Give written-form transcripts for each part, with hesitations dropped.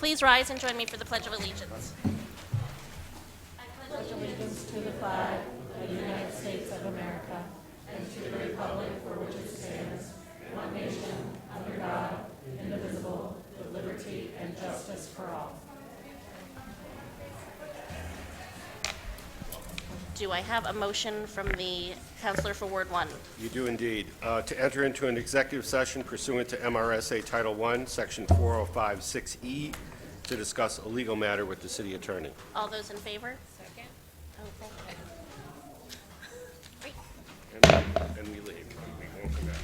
Please rise and join me for the Pledge of Allegiance. Pledge allegiance to the flag of the United States of America and to the republic for which it stands, one nation, under God, indivisible, with liberty and justice for all. Do I have a motion from the Counselor for Ward 1? You do indeed. To enter into an executive session pursuant to MRSA Title I, Section 4056E, to discuss a legal matter with the city attorney. All those in favor? Second. Oh, thank you. Great. And we leave. We won't come back.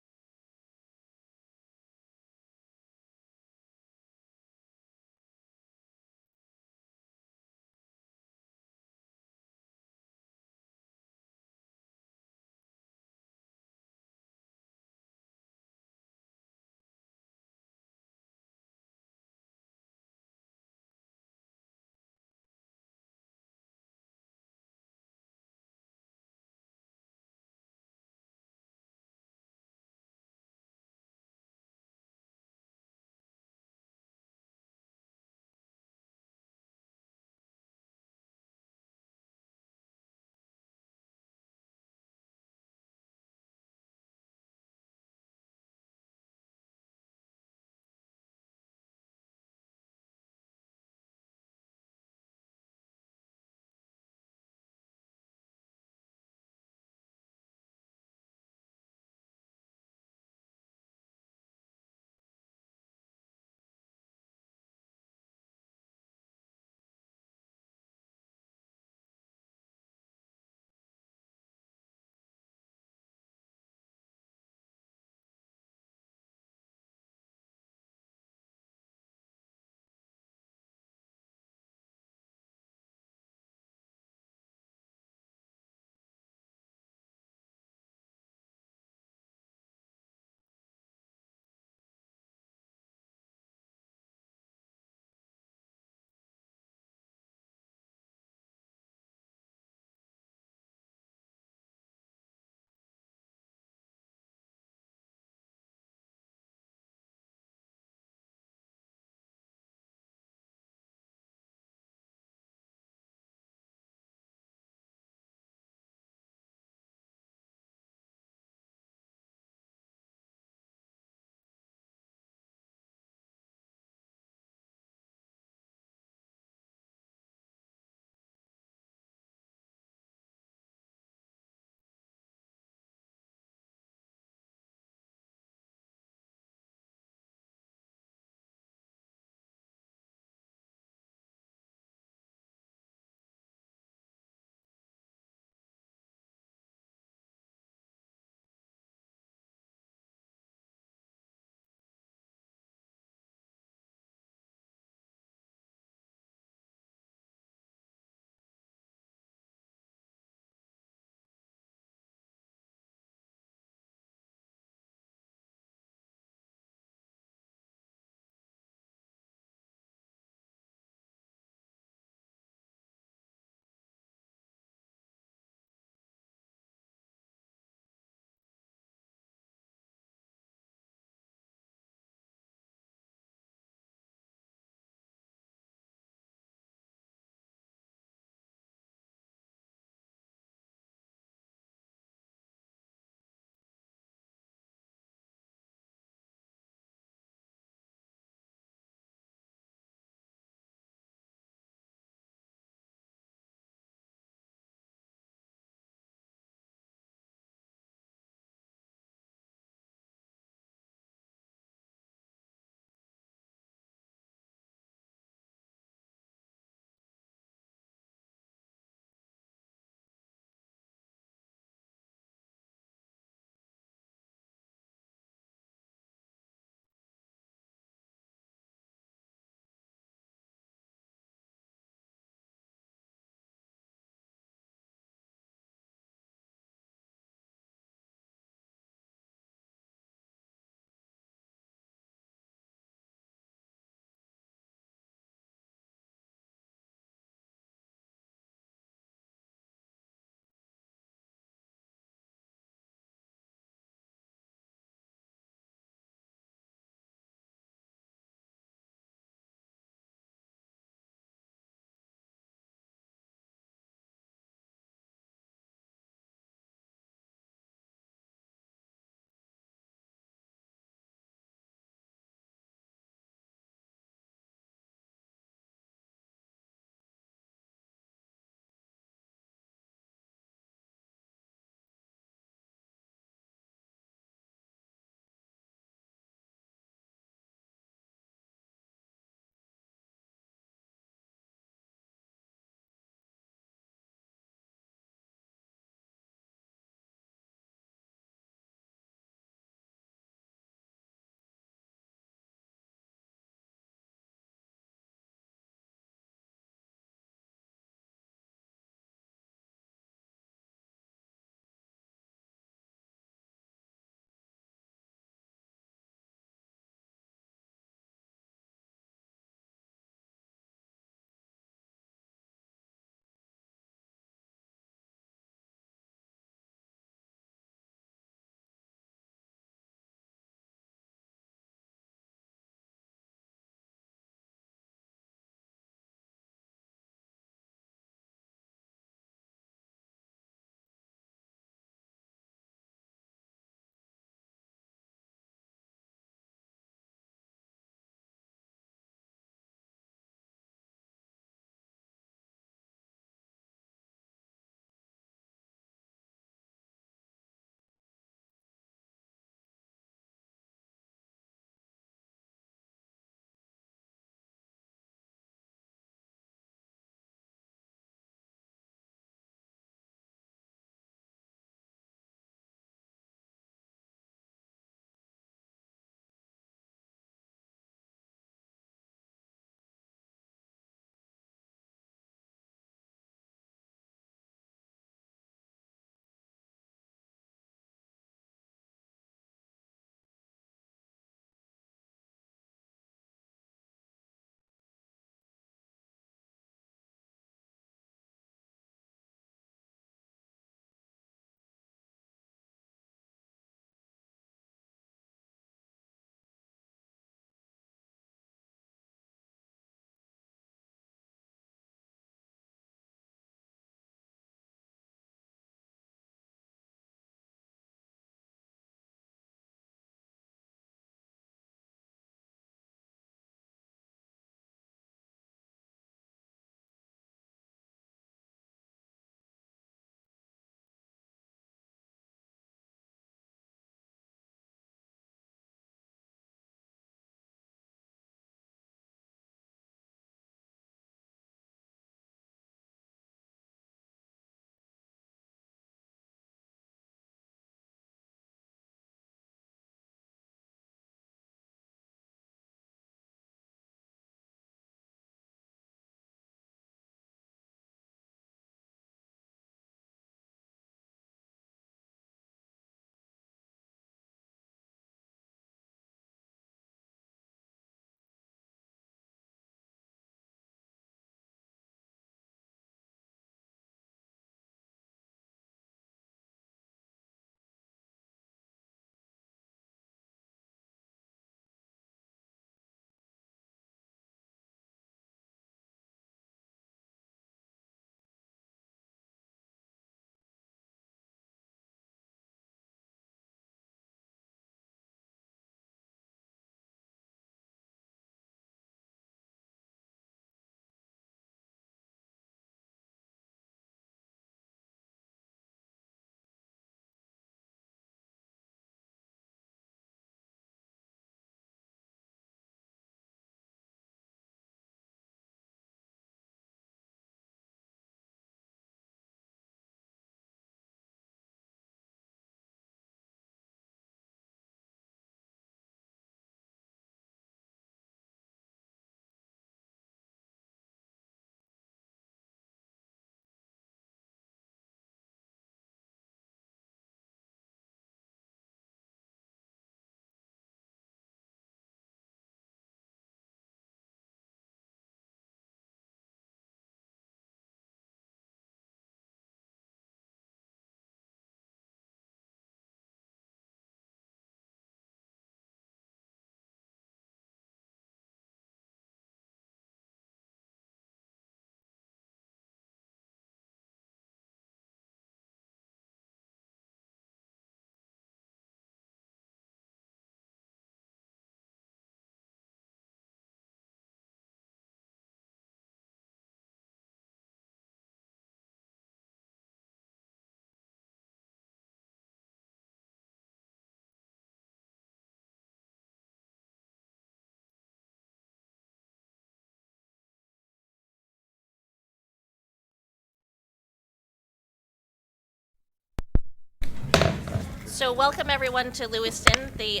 So welcome everyone to Lewiston, the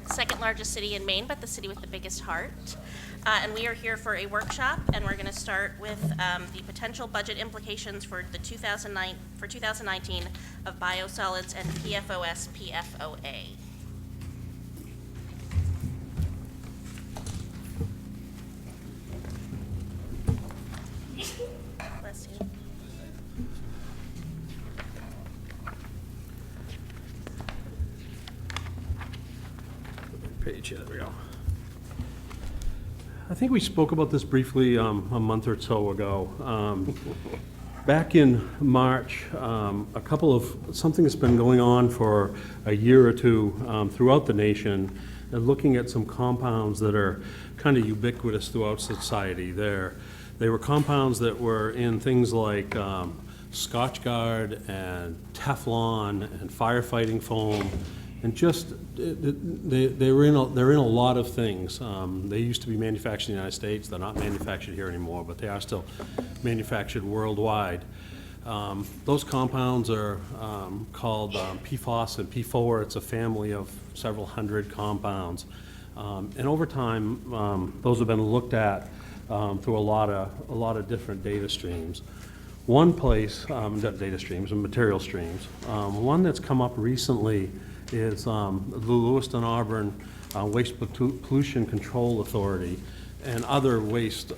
second largest city in Maine, but the city with the biggest heart. And we are here for a workshop, and we're going to start with the potential budget implications for the 2019 of Biosolids and PFOS, PFOA. Bless you. Page, yeah, there we go. I think we spoke about this briefly a month or so ago. Back in March, something that's been going on for a year or two throughout the nation, and looking at some compounds that are kind of ubiquitous throughout society. They were compounds that were in things like Scotchgard and Teflon and firefighting foam. And just, they're in a lot of things. They used to be manufactured in the United States. They're not manufactured here anymore, but they are still manufactured worldwide. Those compounds are called PFOS and PFOA. It's a family of several hundred compounds. And over time, those have been looked at through a lot of different data streams. One place, data streams and material streams. One that's come up recently is the Lewiston Auburn Waste Pollution Control Authority and other waste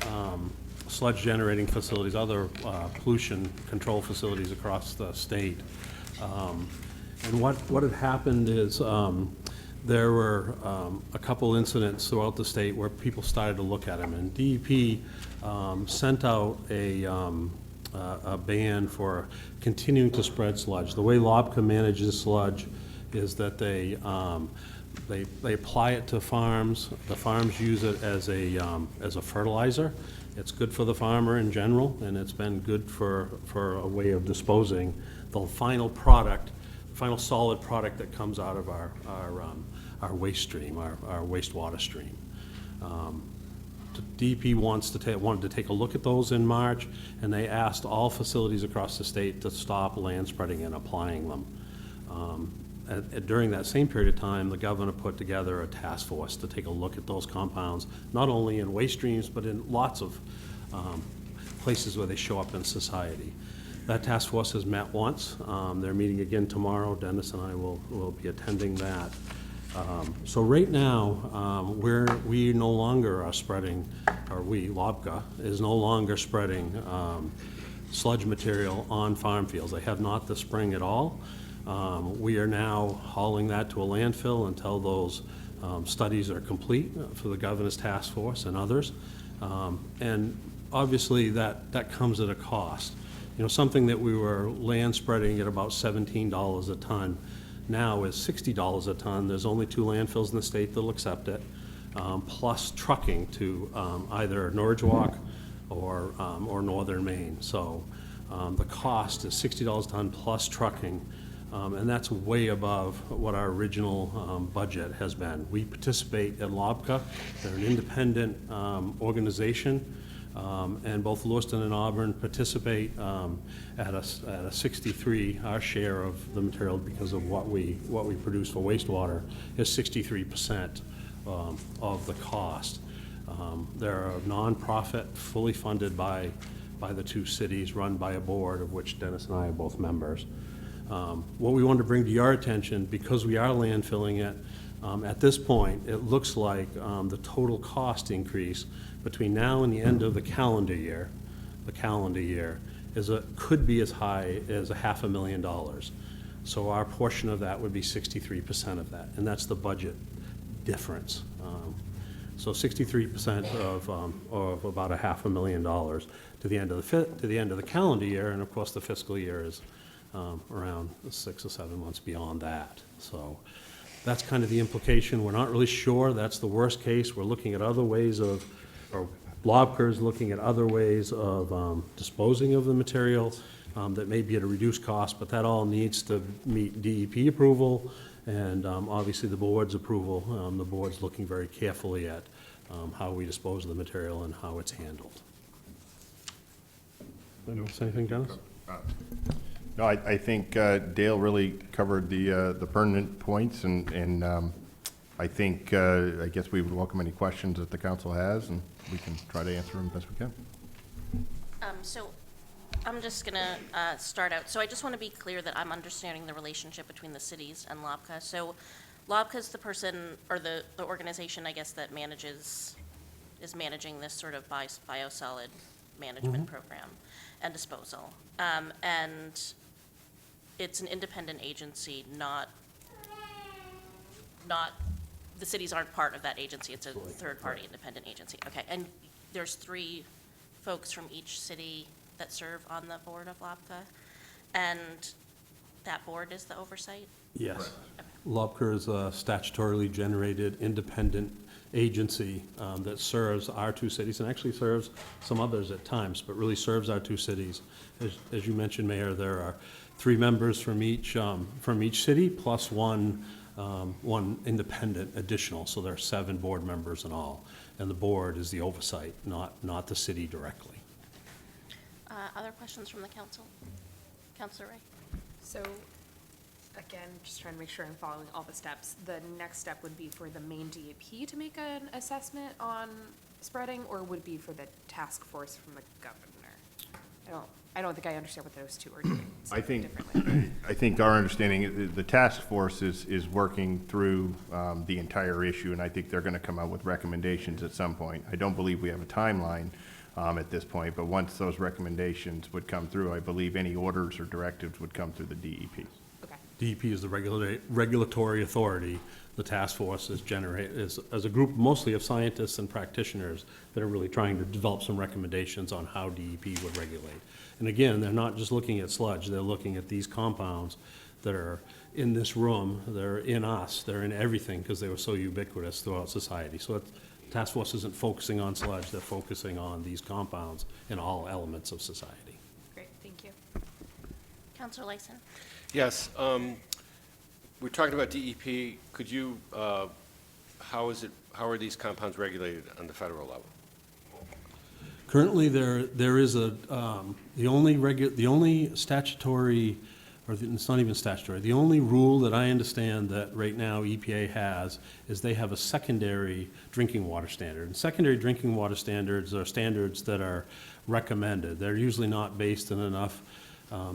sludge generating facilities, other pollution control facilities across the state. And what had happened is there were a couple incidents throughout the state where people started to look at them, and DEP sent out a ban for continuing to spread sludge. The way LOBCA manages sludge is that they apply it to farms. The farms use it as a fertilizer. It's good for the farmer in general, and it's been good for a way of disposing the final product, final solid product that comes out of our waste stream, our wastewater stream. DEP wanted to take a look at those in March, and they asked all facilities across the state to stop land spreading and applying them. During that same period of time, the governor put together a task force to take a look at those compounds, not only in waste streams, but in lots of places where they show up in society. That task force has met once. They're meeting again tomorrow. Dennis and I will be attending that. So right now, we no longer are spreading, or LOBCA, is no longer spreading sludge material on farm fields. They have not this spring at all. We are now hauling that to a landfill until those studies are complete for the governor's task force and others. And obviously that comes at a cost. You know, something that we were land spreading at about $17 a ton now is $60 a ton. There's only 2 landfills in the state that'll accept it, plus trucking to either Norridgewock or northern Maine. So the cost is $60 a ton plus trucking. And that's way above what our original budget has been. We participate in LOBCA. They're an independent organization, and both Lewiston and Auburn participate at a 63. Our share of the material, because of what we produce for wastewater, is 63% of the cost. They're a nonprofit, fully funded by the 2 cities, run by a board of which Dennis and I are both members. What we want to bring to your attention, because we are landfilling it, at this point, it looks like the total cost increase between now and the end of the calendar year, could be as high as $500,000. So our portion of that would be 63% of that, and that's the budget difference. So 63% of about $500,000 to the end of the calendar year, and of course the fiscal year is around 6 or 7 months beyond that. So that's kind of the implication. We're not really sure. That's the worst case. We're looking at other ways of, or LOBCA's looking at other ways of disposing of the material that may be at a reduced cost, but that all needs to meet DEP approval and obviously the board's approval. The board's looking very carefully at how we dispose of the material and how it's handled. Did I say anything, Dennis? No, I think Dale really covered the pertinent points, and I think, I guess we would welcome any questions that the council has, and we can try to answer them best we can. So I'm just gonna start out. So I just want to be clear that I'm understanding the relationship between the cities and LABCA. So LABCA is the person, or the organization, I guess, that is managing this sort of biosolid management program and disposal. And it's an independent agency, not, the cities aren't part of that agency. It's a third-party independent agency. Okay, and there's 3 folks from each city that serve on the board of LABCA, and that board is the oversight? Yes. LUBCA is a statutorily generated independent agency that serves our 2 cities, and actually serves some others at times, but really serves our 2 cities. As you mentioned, Mayor, there are 3 members from each city, plus one independent additional, so there are 7 board members in all. And the board is the oversight, not the city directly. Other questions from the council? Councilor Ray? So, again, just trying to make sure I'm following all the steps. The next step would be for the main DEP to make an assessment on spreading, or would it be for the task force from the governor? I don't think I understand what those 2 are doing I think, differently. I think our understanding, the task force is working through the entire issue, and I think they're gonna come out with recommendations at some point. I don't believe we have a timeline at this point, but once those recommendations would come through, I believe any orders or directives would come through the DEP. Okay, DEP is the regulatory authority. The task force is as a group mostly of scientists and practitioners that are really trying to develop some recommendations on how DEP would regulate. And again, they're not just looking at sludge, they're looking at these compounds that are in this room, they're in us, they're in everything, because they were so ubiquitous throughout society. So the task force isn't focusing on sludge, they're focusing on these compounds in all elements of society. great, thank you. Councilor Lyson? Yes, we're talking about DEP. Could you, how are these compounds regulated on the federal level? Currently, there is the only statutory, it's not even statutory, the only rule that I understand that right now EPA has is they have a secondary drinking water standard. And secondary drinking water standards are standards that are recommended. They're usually not based in enough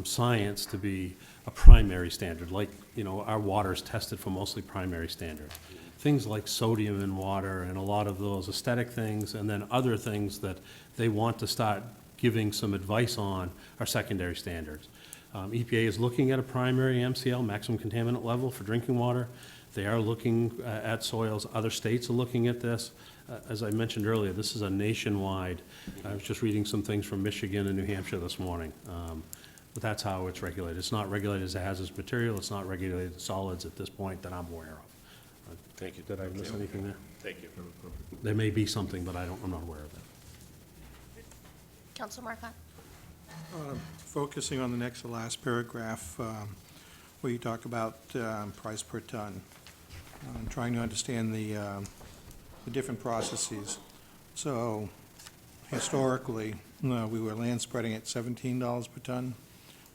science to be a primary standard, like, our water is tested for mostly primary standards. Things like sodium in water and a lot of those aesthetic things, and then other things that they want to start giving some advice on are secondary standards. EPA is looking at a primary MCL, maximum contaminant level, for drinking water. They are looking at soils. Other states are looking at this. As I mentioned earlier, this is a nationwide, I was just reading some things from Michigan and New Hampshire this morning. But that's how it's regulated. It's not regulated as a hazardous material. It's not regulated as solids at this point that I'm aware of. Thank you. Did I miss anything there? Thank you. There may be something, but I'm not aware of it. Councilor Marcotte? Focusing on the next to last paragraph, where you talk about price per ton, trying to understand the different processes. So historically, we were land spreading at $17 per ton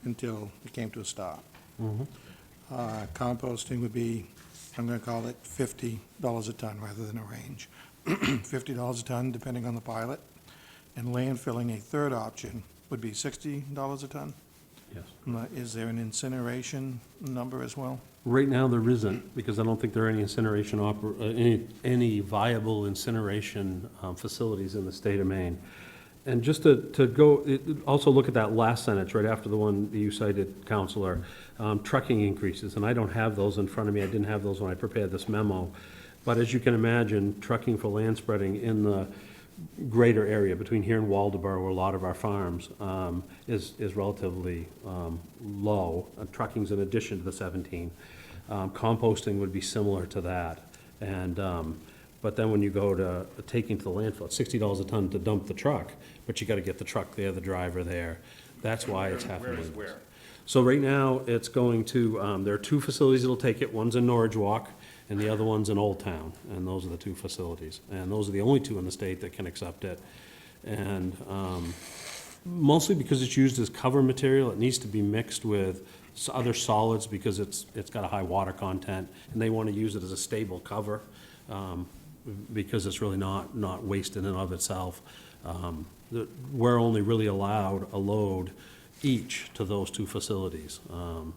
until it came to a stop. Composting would be, I'm going to call it $50 a ton rather than a range. $50 a ton, depending on the pilot. And landfilling, a third option, would be $60 a ton. Yes. Is there an incineration number as well? Right now, there isn't, because I don't think there are any incineration, any viable incineration facilities in the state of Maine. And just to go, also look at that last sentence right after the one that you cited, Counselor, trucking increases, and I don't have those in front of me. I didn't have those when I prepared this memo. But as you can imagine, trucking for land spreading in the greater area between here and Waldoboro, where a lot of our farms, is relatively low. Trucking's in addition to the 17. Composting would be similar to that. And but then when you go to taking to the landfill, it's $60 a ton to dump the truck, but you got to get the truck there, the driver there. That's why it's half a million. Where? So right now, it's going to, there are 2 facilities that'll take it. One's in Norwich Walk, and the other one's in Old Town, and those are the 2 facilities. And those are the only 2 in the state that can accept it. And Mostly because it's used as cover material. It needs to be mixed with other solids because it's got a high water content, and they want to use it as a stable cover, because it's really not waste in and of itself. We're only really allowed a load each to those two facilities.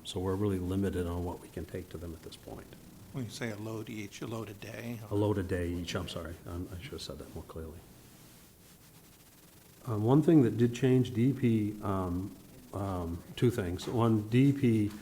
So we're really limited on what we can take to them at this point. When you say a load each, a load a day? A load a day each, I'm sorry. I should have said that more clearly. One thing that did change, DEP, two things. One, DEP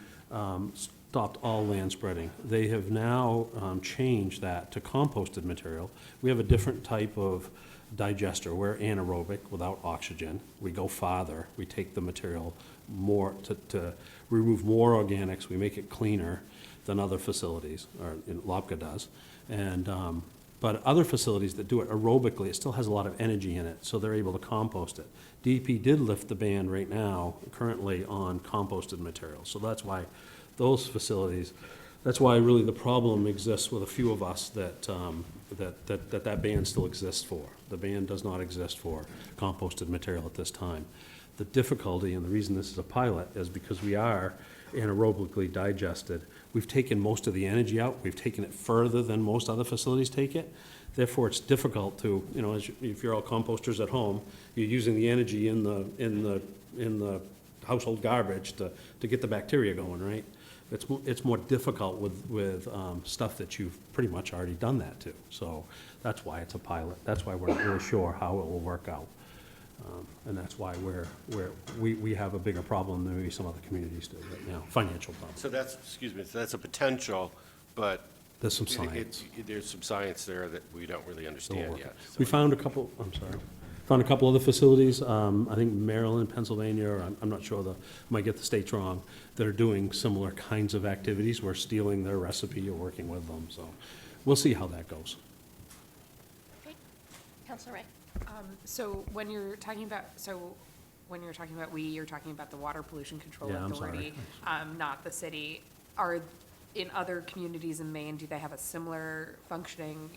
stopped all land spreading. They have now changed that to composted material. We have a different type of digester. We're anaerobic without oxygen. We go farther. We take the material more to remove more organics. We make it cleaner than other facilities, or LOPCA does. And but other facilities that do it aerobically, it still has a lot of energy in it, so they're able to compost it. DEP did lift the ban right now, currently on composted material. So that's why those facilities, that's why really the problem exists with a few of us that that ban still exists for. The ban does not exist for composted material at this time. The difficulty, and the reason this is a pilot, is because we are anaerobically digested. We've taken most of the energy out. We've taken it further than most other facilities take it. Therefore, it's difficult to, you know, if you're all composters at home, you're using the energy in the household garbage to get the bacteria going, right? It's more difficult with stuff that you've pretty much already done that to. So that's why it's a pilot. That's why we're not really sure how it will work out. And that's why we have a bigger problem than maybe some other communities do right now, financial problem. So that's, excuse me, so that's a potential, but There's some science. there's some science there that we don't really understand yet. We found a couple, I'm sorry, found a couple other facilities, I think Maryland, Pennsylvania, or I'm not sure, might get the states wrong, that are doing similar kinds of activities. We're stealing their recipe or working with them, so we'll see how that goes. Okay. Councilor Ray? So when you're talking about, you're talking about the Water Pollution Control Yeah, I'm sorry. Authority, not the city. Are, in other communities in Maine, do they have a similar functioning,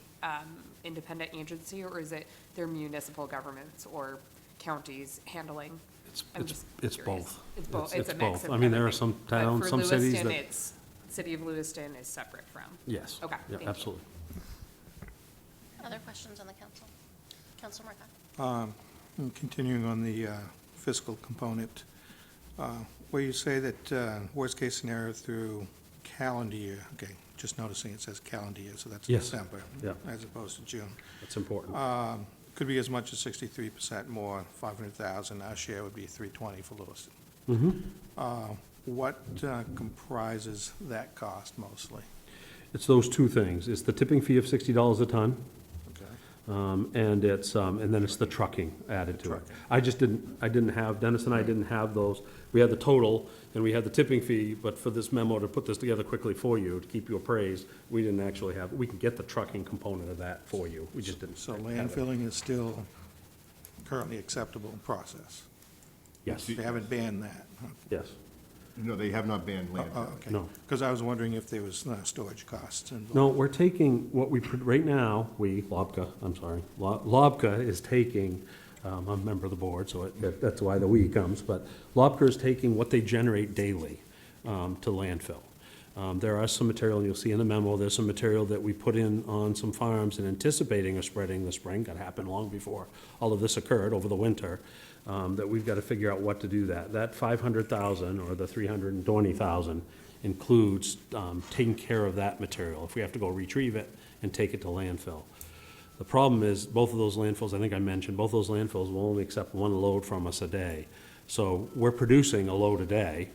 independent agency, or is it their municipal governments or counties handling? I'm just It's curious. both. It's both, It's it's a mix both. of I mean, there are everything. some towns, some cities But for that- Lewiston, City of Lewiston is separate from? Yes. Okay, Yeah, thank you. absolutely. Other questions on the council? Councilor Marcotte? And continuing on the fiscal component, where you say that worst-case scenario through calendar year, okay, just noticing it says calendar year, so that's Yes. December, Yeah. as opposed to June. That's important. Could be as much as 63% more, 500,000. Our share would be 320 for Lewiston. What comprises that cost mostly? It's those two things. It's the tipping fee of $60 a ton, Okay. and then it's the trucking added to it. Trucking. I didn't have, Dennis and I didn't have those. We had the total, and we had the tipping fee, but for this memo, to put this together quickly for you, to keep you appraised, we didn't actually have, we can get the trucking component of that for you. We just didn't. So have it. landfilling is still currently acceptable in process? Yes, They haven't banned that? Huh? yes. No, they have not banned Oh, landfill. okay. No. Because I was wondering if there was storage costs involved. No, we're taking, what we, right now, LOBCA is taking, I'm a member of the board, so that's why the "we" comes, but LOBCA is taking what they generate daily to landfill. There are some material, and you'll see in the memo, there's some material that we put in on some farms in anticipating of spreading the spring. That happened long before all of this occurred over the winter, that we've got to figure out what to do that. That 500,000 or the 320,000 includes taking care of that material, if we have to go retrieve it and take it to landfill. The problem is, both of those landfills, I think I mentioned, both those landfills will only accept one load from us a day. So we're producing a load a day,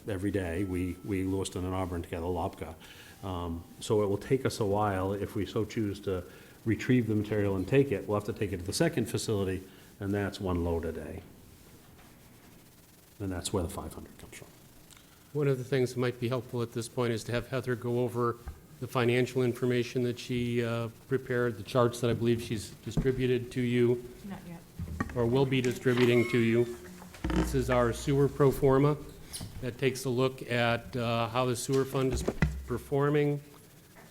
every day, we Lewiston and Auburn together, LOBCA. So it will take us a while, if we so choose to retrieve the material and take it, we'll have to take it to the second facility, and that's one load a day. And that's where the 500 comes from. One of the things that might be helpful at this point is to have Heather go over the financial information that she prepared, the charts that I believe she's distributed to you, Not yet. or will be distributing to you. This is our sewer pro forma that takes a look at how the sewer fund is performing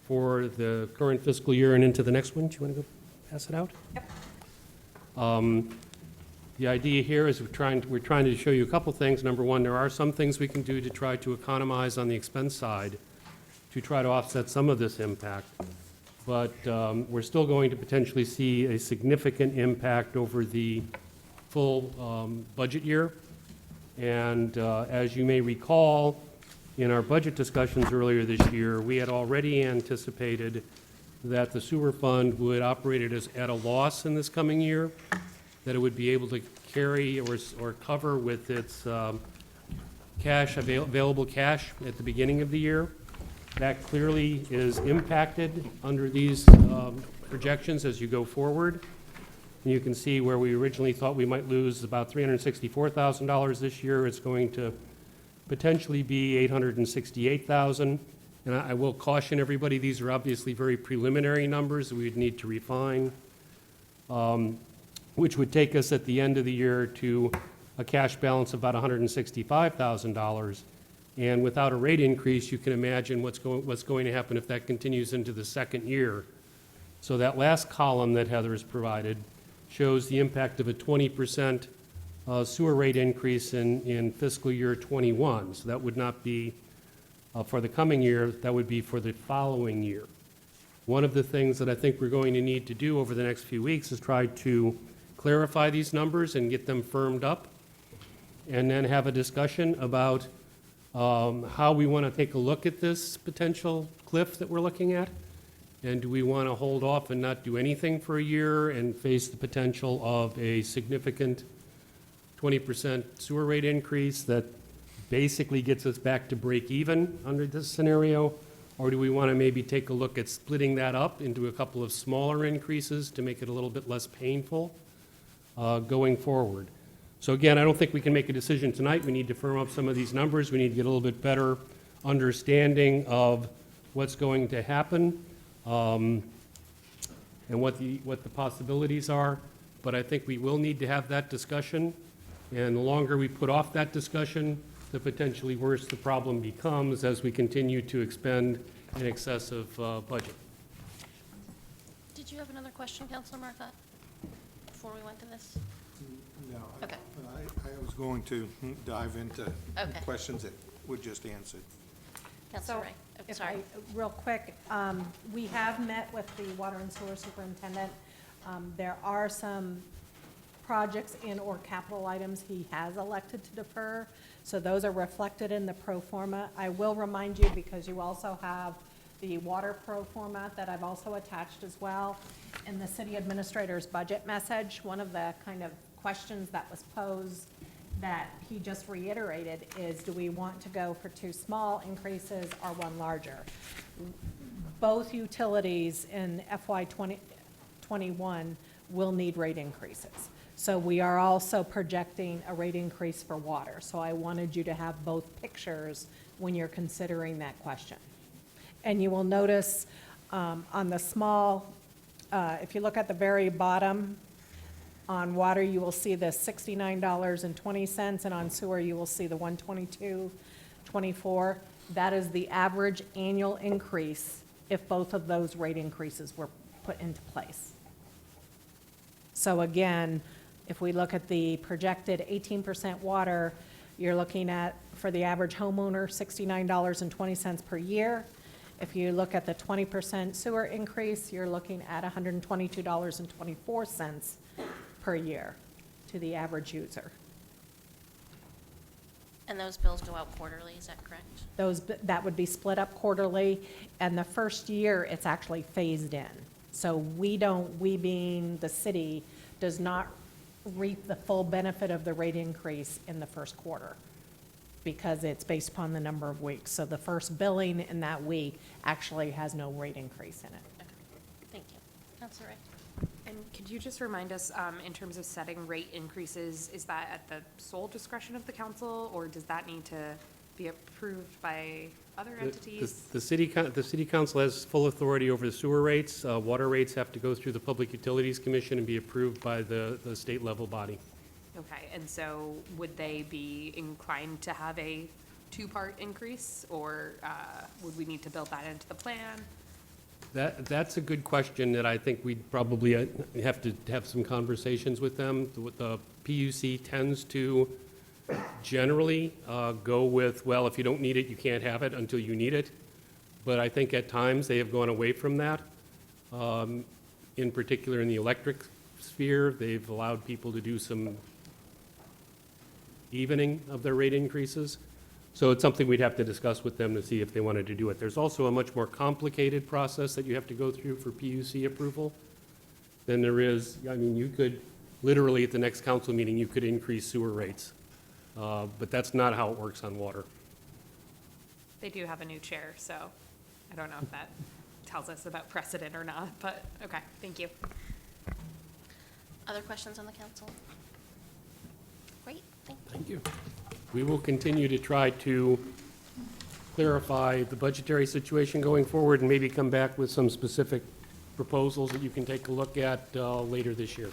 for the current fiscal year and into the next one. Do you want to go pass it out? Yep. The idea here is we're trying to show you a couple things. Number one, there are some things we can do to try to economize on the expense side to try to offset some of this impact. But we're still going to potentially see a significant impact over the full budget year. And as you may recall, in our budget discussions earlier this year, we had already anticipated that the sewer fund would operate at a loss in this coming year, that it would be able to carry or cover with its available cash at the beginning of the year. That clearly is impacted under these projections as you go forward. And you can see where we originally thought we might lose about $364,000 this year. It's going to potentially be $868,000. And I will caution everybody, these are obviously very preliminary numbers that we'd need to refine, which would take us at the end of the year to a cash balance of about $165,000. And without a rate increase, you can imagine what's going to happen if that continues into the second year. So that last column that Heather has provided shows the impact of a 20% sewer rate increase in fiscal year '21. So that would not be for the coming year, that would be for the following year. One of the things that I think we're going to need to do over the next few weeks is try to clarify these numbers and get them firmed up, and then have a discussion about how we want to take a look at this potential cliff that we're looking at. And do we want to hold off and not do anything for a year and face the potential of a significant 20% sewer rate increase that basically gets us back to break even under this scenario? Or do we want to maybe take a look at splitting that up into a couple of smaller increases to make it a little bit less painful going forward? So again, I don't think we can make a decision tonight. We need to firm up some of these numbers. We need to get a little bit better understanding of what's going to happen and what the possibilities are. But I think we will need to have that discussion. And the longer we put off that discussion, the potentially worse the problem becomes as we continue to expend in excess of budget. Did you have another question, Councilor Marcotte, before we went to this? No. Okay. I was going to dive into Okay. questions that were just answered. Councilor So, Ray. Oh, if sorry. real quick, we have met with the water and sewer superintendent. There are some projects or capital items he has elected to defer, so those are reflected in the pro forma. I will remind you, because you also have the water pro forma that I've also attached as well. In the city administrator's budget message, one of the kind of questions that was posed that he just reiterated is, do we want to go for 2 small increases or 1 larger? Both utilities in FY 2021 will need rate increases. So we are also projecting a rate increase for water. So I wanted you to have both pictures when you're considering that question. And you will notice on the small, if you look at the very bottom, on water, you will see the $69.20, and on sewer, you will see the $122.24. That is the average annual increase if both of those rate increases were put into place. So again, if we look at the projected 18% water, you're looking at, for the average homeowner, $69.20 per year. If you look at the 20% sewer increase, you're looking at $122.24 per year to the average user. And those bills go out quarterly, is that correct? That would be split up quarterly, and the first year, it's actually phased in. So we being the city, does not reap the full benefit of the rate increase in the first quarter, because it's based upon the number of weeks. So the first billing in that week actually has no rate increase in it. Okay, thank you. Councilor Ray. And could you just remind us, in terms of setting rate increases, is that at the sole discretion of the council, or does that need to be approved by other entities? The city council has full authority over the sewer rates. Water rates have to go through the Public Utilities Commission and be approved by the state level body. Okay, and so would they be inclined to have a 2-part increase, or would we need to build that into the plan? That's a good question that I think we'd probably have to have some conversations with them. The PUC tends to generally go with, well, if you don't need it, you can't have it until you need it. But I think at times they have gone away from that. In particular, in the electric sphere, they've allowed people to do some evening of their rate increases. So it's something we'd have to discuss with them to see if they wanted to do it. There's also a much more complicated process that you have to go through for PUC approval than there is, I mean, you could, literally at the next council meeting, you could increase sewer rates. But that's not how it works on water. They do have a new chair, so I don't know if that tells us about precedent or not, but, okay, thank you. Other questions on the council? Great, thank you. Thank you. We will continue to try to clarify the budgetary situation going forward and maybe come back with some specific proposals that you can take a look at later this year.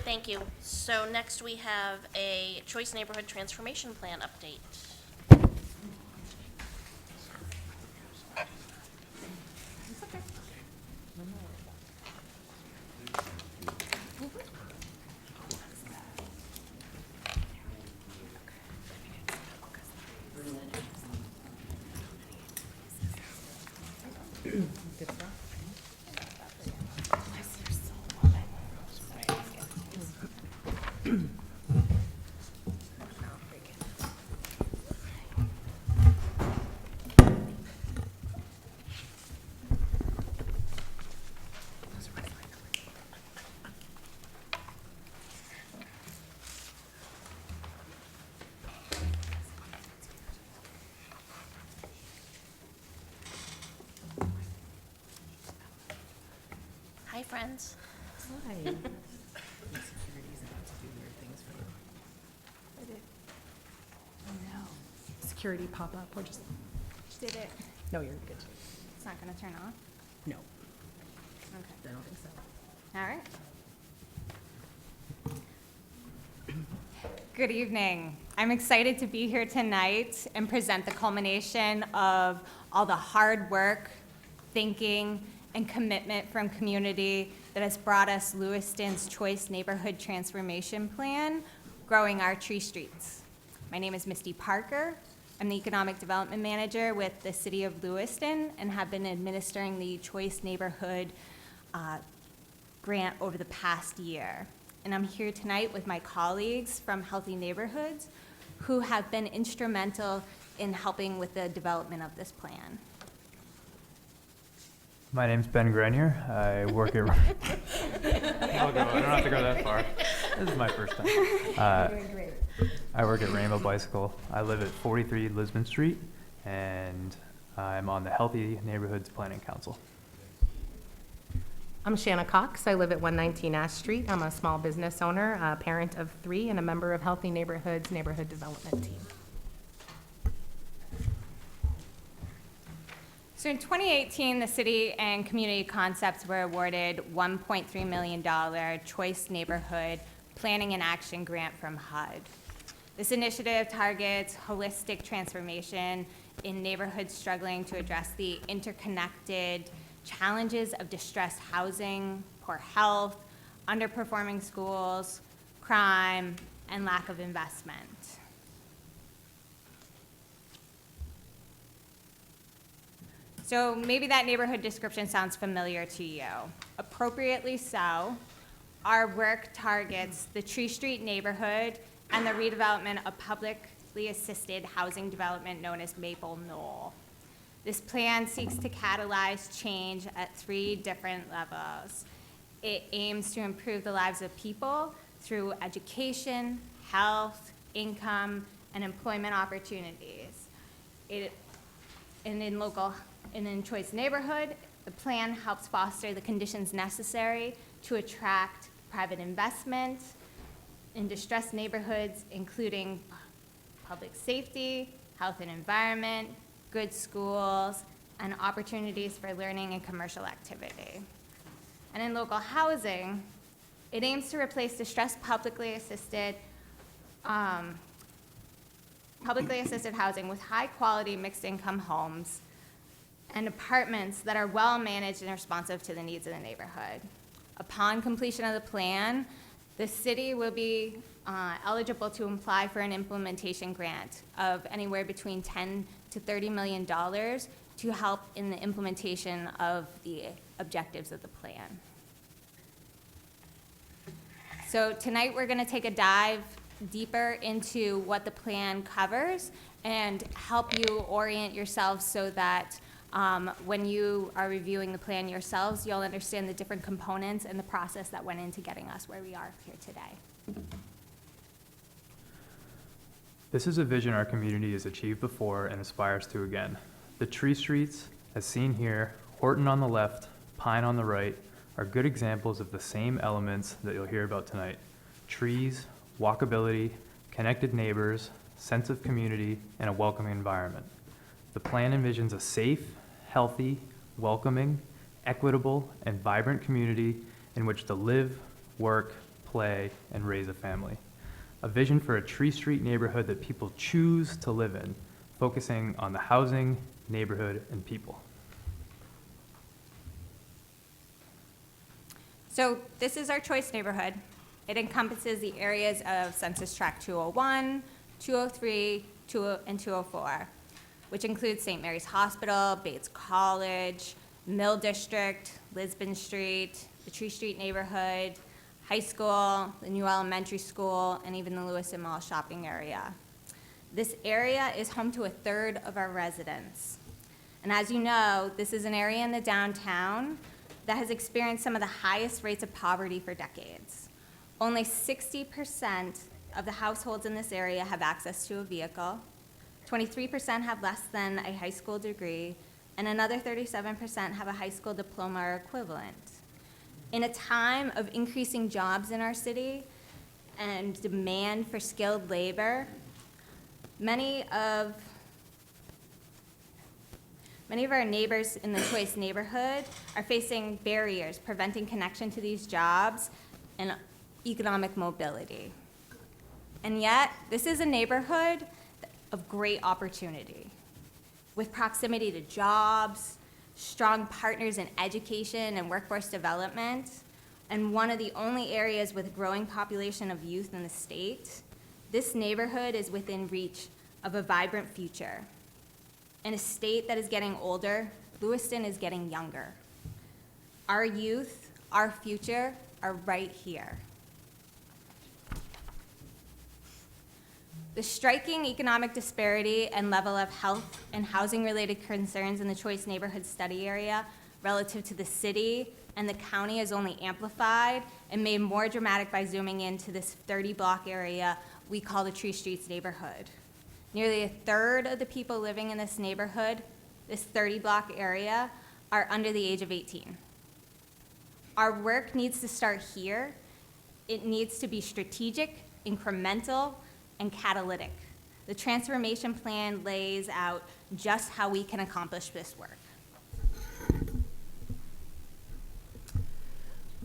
Thank you. So next we have a Choice Neighborhood Transformation Plan update. Hi, friends. Hi. Security pop up or just, Did it? no, you're good. It's not going to turn off? No, Okay. I don't think so. All right. Good evening. I'm excited to be here tonight and present the culmination of all the hard work, thinking, and commitment from community that has brought us Lewiston's Choice Neighborhood Transformation Plan, Growing Our Tree Streets. My name is Misty Parker. I'm the Economic Development Manager with the City of Lewiston and have been administering the Choice Neighborhood grant over the past year. And I'm here tonight with my colleagues from Healthy Neighborhoods who have been instrumental in helping with the development of this plan. My name's Ben Grenier. I work at. I'll go. I don't have to go that far. This is my first time. I work at Rainbow Bicycle. I live at 43 Lisbon Street, and I'm on the Healthy Neighborhoods Planning Council. I'm Shanna Cox. I live at 119 Ash Street. I'm a small business owner, a parent of 3, and a member of Healthy Neighborhoods Neighborhood Development Team. So in 2018, the city and community concepts were awarded $1.3 million Choice Neighborhood Planning and Action Grant from HUD. This initiative targets holistic transformation in neighborhoods struggling to address the interconnected challenges of distressed housing, poor health, underperforming schools, crime, and lack of investment. So maybe that neighborhood description sounds familiar to you. Appropriately so, our work targets the Tree Street neighborhood and the redevelopment of publicly assisted housing development known as Maple Knoll. This plan seeks to catalyze change at 3 different levels. It aims to improve the lives of people through education, health, income, and employment opportunities. In Choice Neighborhood, the plan helps foster the conditions necessary to attract private investment in distressed neighborhoods, including public safety, health and environment, good schools, and opportunities for learning and commercial activity. And in local housing, it aims to replace distressed publicly assisted publicly assisted housing with high-quality mixed-income homes and apartments that are well-managed and responsive to the needs of the neighborhood. Upon completion of the plan, the city will be eligible to apply for an implementation grant of anywhere between $10 to $30 million to help in the implementation of the objectives of the plan. So tonight, we're going to take a dive deeper into what the plan covers and help you orient yourselves so that when you are reviewing the plan yourselves, you'll understand the different components and the process that went into getting us where we are here today. This is a vision our community has achieved before and aspires to again. The tree streets, as seen here, Horton on the left, Pine on the right, are good examples of the same elements that you'll hear about tonight. Trees, walkability, connected neighbors, sense of community, and a welcoming environment. The plan envisions a safe, healthy, welcoming, equitable, and vibrant community in which to live, work, play, and raise a family. A vision for a tree street neighborhood that people choose to live in, focusing on the housing, neighborhood, and people. So this is our choice neighborhood. It encompasses the areas of Census Tract 201, 203, and 204, which includes St. Mary's Hospital, Bates College, Mill District, Lisbon Street, the Tree Street neighborhood, high school, the new elementary school, and even the Lewiston Mall shopping area. This area is home to a third of our residents. And as you know, this is an area in the downtown that has experienced some of the highest rates of poverty for decades. Only 60% of the households in this area have access to a vehicle, 23% have less than a high school degree, and another 37% have a high school diploma or equivalent. In a time of increasing jobs in our city and demand for skilled labor, many of our neighbors in the choice neighborhood are facing barriers preventing connection to these jobs and economic mobility. And yet, this is a neighborhood of great opportunity, with proximity to jobs, strong partners in education and workforce development, and one of the only areas with a growing population of youth in the state. This neighborhood is within reach of a vibrant future. In a state that is getting older, Lewiston is getting younger. Our youth, our future, are right here. The striking economic disparity and level of health and housing-related concerns in the choice neighborhood study area relative to the city and the county is only amplified and made more dramatic by zooming into this 30-block area we call the Tree Streets neighborhood. Nearly a third of the people living in this neighborhood, this 30-block area, are under the age of 18. Our work needs to start here. It needs to be strategic, incremental, and catalytic. The transformation plan lays out just how we can accomplish this work.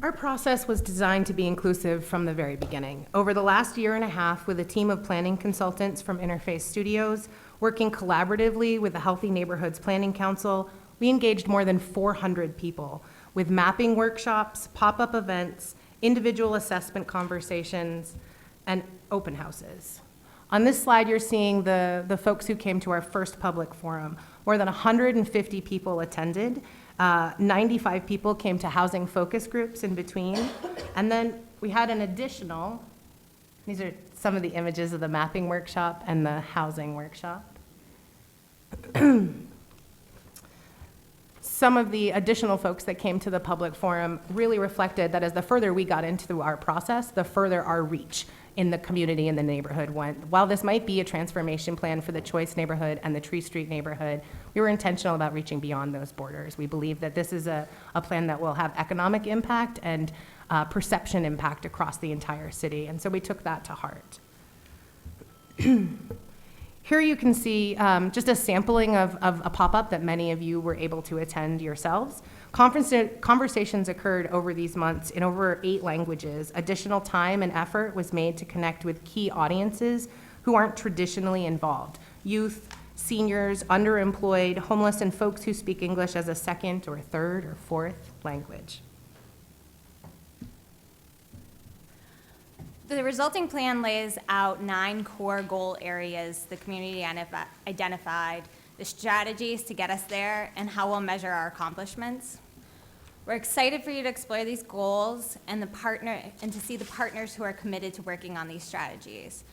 Our process was designed to be inclusive from the very beginning. Over the last year and a half, with a team of planning consultants from Interface Studios, working collaboratively with the Healthy Neighborhoods Planning Council, we engaged more than 400 people with mapping workshops, pop-up events, individual assessment conversations, and open houses. On this slide, you're seeing the folks who came to our first public forum. More than 150 people attended. 95 people came to housing focus groups in between. And then we had an additional, these are some of the images of the mapping workshop and the housing workshop. Some of the additional folks that came to the public forum really reflected that as the further we got into our process, the further our reach in the community and the neighborhood went. While this might be a transformation plan for the Choice neighborhood and the Tree Street neighborhood, we were intentional about reaching beyond those borders. We believe that this is a plan that will have economic impact and perception impact across the entire city, and so we took that to heart. Here you can see just a sampling of a pop-up that many of you were able to attend yourselves. Conversations occurred over these months in over 8 languages. Additional time and effort was made to connect with key audiences who aren't traditionally involved: youth, seniors, underemployed, homeless, and folks who speak English as a second or third or fourth language. The resulting plan lays out 9 core goal areas the community identified, the strategies to get us there, and how we'll measure our accomplishments. We're excited for you to explore these goals and to see the partners who are committed to working on these strategies.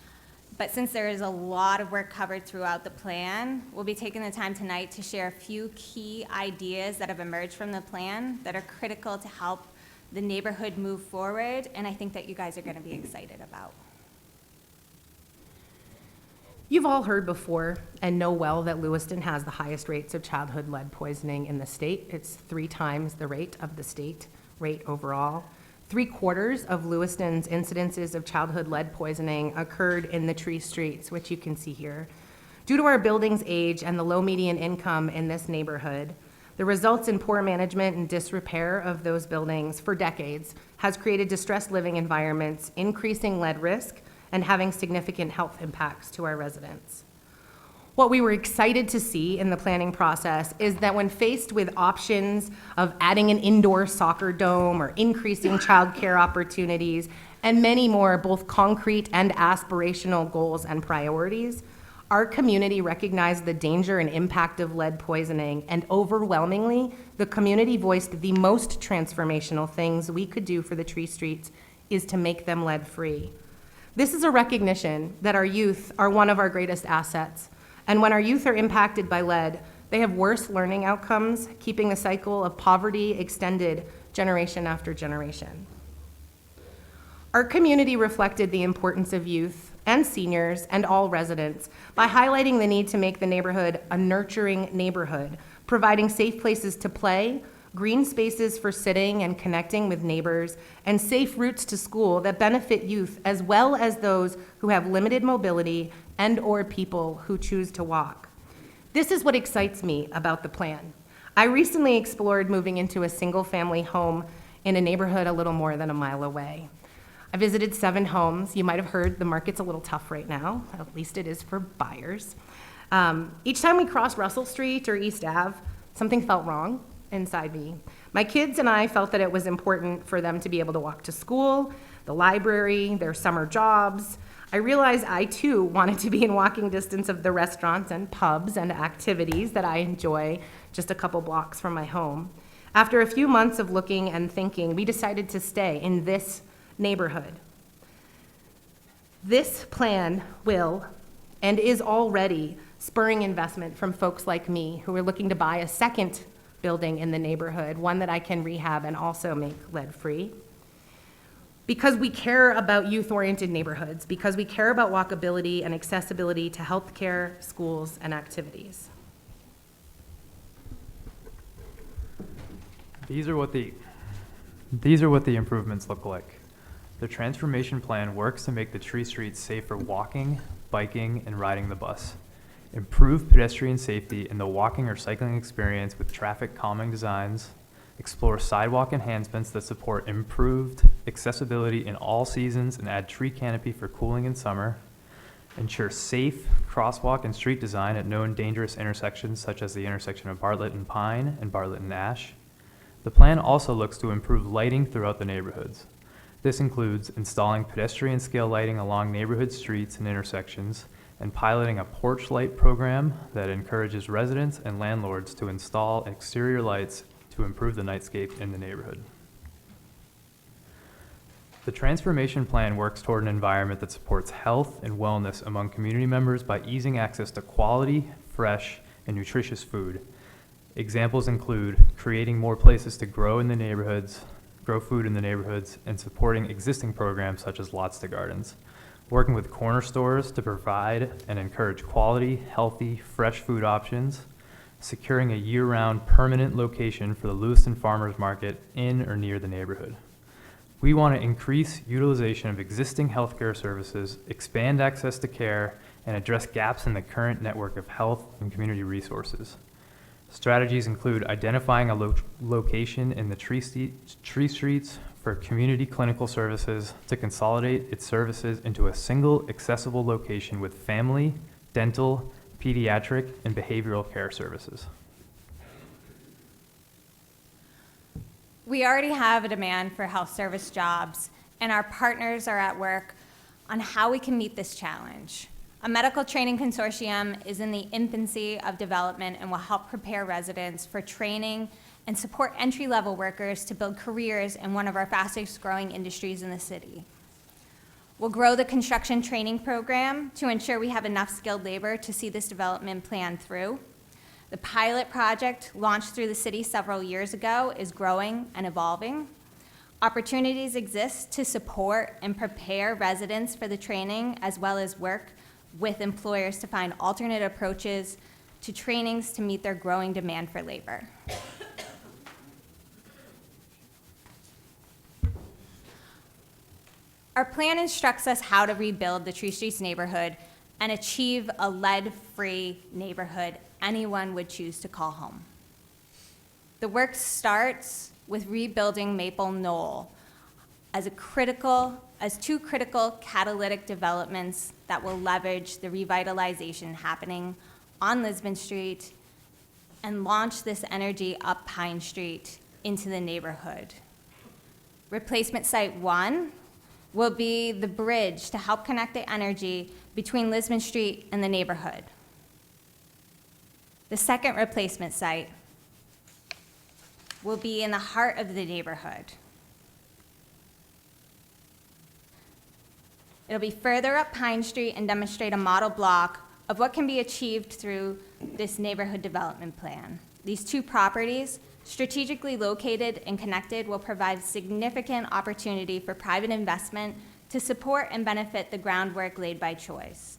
But since there is a lot of work covered throughout the plan, we'll be taking the time tonight to share a few key ideas that have emerged from the plan that are critical to help the neighborhood move forward, and I think that you guys are going to be excited about. You've all heard before and know well that Lewiston has the highest rates of childhood lead poisoning in the state. It's 3 times the rate of the state rate overall. 3/4 of Lewiston's incidences of childhood lead poisoning occurred in the tree streets, which you can see here. Due to our building's age and the low median income in this neighborhood, the results in poor management and disrepair of those buildings for decades has created distressed living environments, increasing lead risk, and having significant health impacts to our residents. What we were excited to see in the planning process is that when faced with options of adding an indoor soccer dome or increasing childcare opportunities and many more both concrete and aspirational goals and priorities, our community recognized the danger and impact of lead poisoning, and overwhelmingly, the community voiced the most transformational things we could do for the tree streets is to make them lead-free. This is a recognition that our youth are one of our greatest assets, and when our youth are impacted by lead, they have worse learning outcomes, keeping the cycle of poverty extended generation after generation. Our community reflected the importance of youth and seniors and all residents by highlighting the need to make the neighborhood a nurturing neighborhood, providing safe places to play, green spaces for sitting and connecting with neighbors, and safe routes to school that benefit youth as well as those who have limited mobility and/or people who choose to walk. This is what excites me about the plan. I recently explored moving into a single-family home in a neighborhood a little more than a mile away. I visited 7 homes. You might have heard the market's a little tough right now, at least it is for buyers. Each time we crossed Russell Street or East Ave, something felt wrong inside me. My kids and I felt that it was important for them to be able to walk to school, the library, their summer jobs. I realized I too wanted to be in walking distance of the restaurants and pubs and activities that I enjoy just a couple blocks from my home. After a few months of looking and thinking, we decided to stay in this neighborhood. This plan will and is already spurring investment from folks like me who are looking to buy a second building in the neighborhood, one that I can rehab and also make lead-free. Because we care about youth-oriented neighborhoods, because we care about walkability and accessibility to healthcare, schools, and activities. These are what the improvements look like. The transformation plan works to make the tree streets safe for walking, biking, and riding the bus. Improve pedestrian safety in the walking or cycling experience with traffic calming designs. Explore sidewalk enhancements that support improved accessibility in all seasons and add tree canopy for cooling in summer. Ensure safe crosswalk and street design at known dangerous intersections such as the intersection of Bartlett and Pine and Bartlett and Ash. The plan also looks to improve lighting throughout the neighborhoods. This includes installing pedestrian scale lighting along neighborhood streets and intersections and piloting a porch light program that encourages residents and landlords to install exterior lights to improve the nightscape in the neighborhood. The transformation plan works toward an environment that supports health and wellness among community members by easing access to quality, fresh, and nutritious food. Examples include creating more places to grow food in the neighborhoods, and supporting existing programs such as Lots to Gardens. Working with corner stores to provide and encourage quality, healthy, fresh food options. Securing a year-round permanent location for the Lewiston Farmers Market in or near the neighborhood. We want to increase utilization of existing healthcare services, expand access to care, and address gaps in the current network of health and community resources. Strategies include identifying a location in the tree streets for community clinical services to consolidate its services into a single accessible location with family, dental, pediatric, and behavioral care services. We already have a demand for health service jobs, and our partners are at work on how we can meet this challenge. A medical training consortium is in the infancy of development and will help prepare residents for training and support entry-level workers to build careers in one of our fastest-growing industries in the city. We'll grow the construction training program to ensure we have enough skilled labor to see this development plan through. The pilot project launched through the city several years ago is growing and evolving. Opportunities exist to support and prepare residents for the training, as well as work with employers to find alternate approaches to trainings to meet their growing demand for labor. Our plan instructs us how to rebuild the Tree Streets neighborhood and achieve a lead-free neighborhood anyone would choose to call home. The work starts with rebuilding Maple Knoll as two critical catalytic developments that will leverage the revitalization happening on Lisbon Street and launch this energy up Pine Street into the neighborhood. Replacement Site 1 will be the bridge to help connect the energy between Lisbon Street and the neighborhood. The second replacement site will be in the heart of the neighborhood. It'll be further up Pine Street and demonstrate a model block of what can be achieved through this neighborhood development plan. These two properties, strategically located and connected, will provide significant opportunity for private investment to support and benefit the groundwork laid by Choice.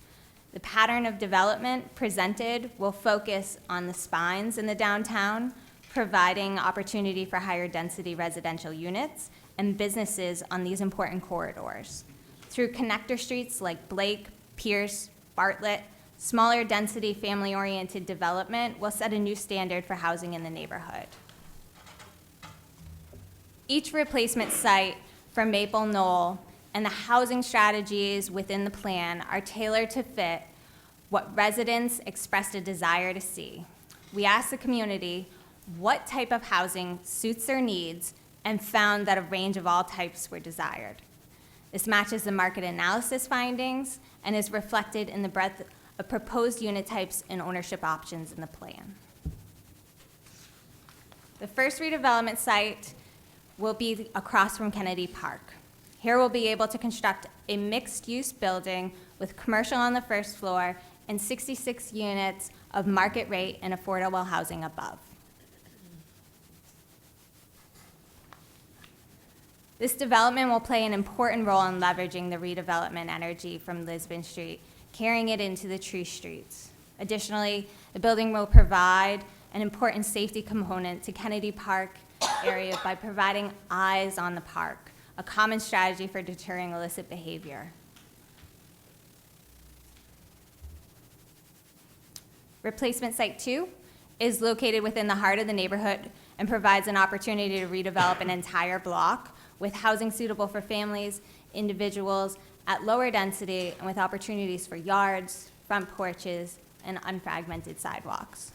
The pattern of development presented will focus on the spines in the downtown, providing opportunity for higher density residential units and businesses on these important corridors. Through connector streets like Blake, Pierce, Bartlett, smaller density family-oriented development will set a new standard for housing in the neighborhood. Each replacement site for Maple Knoll and the housing strategies within the plan are tailored to fit what residents expressed a desire to see. We asked the community what type of housing suits their needs and found that a range of all types were desired. This matches the market analysis findings and is reflected in the breadth of proposed unit types and ownership options in the plan. The first redevelopment site will be across from Kennedy Park. Here we'll be able to construct a mixed-use building with commercial on the first floor and 66 units of market rate and affordable housing above. This development will play an important role in leveraging the redevelopment energy from Lisbon Street, carrying it into the Tree Streets. Additionally, the building will provide an important safety component to Kennedy Park area by providing eyes on the park, a common strategy for deterring illicit behavior. Replacement Site 2 is located within the heart of the neighborhood and provides an opportunity to redevelop an entire block with housing suitable for families, individuals at lower density, and with opportunities for yards, front porches, and unfragmented sidewalks.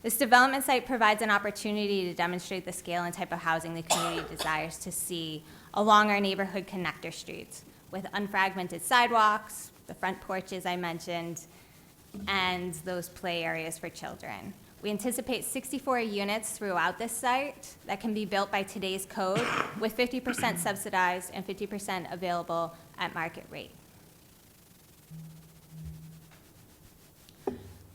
This development site provides an opportunity to demonstrate the scale and type of housing the community desires to see along our neighborhood connector streets, with unfragmented sidewalks, the front porches I mentioned, and those play areas for children. We anticipate 64 units throughout this site that can be built by today's code, with 50% subsidized and 50% available at market rate.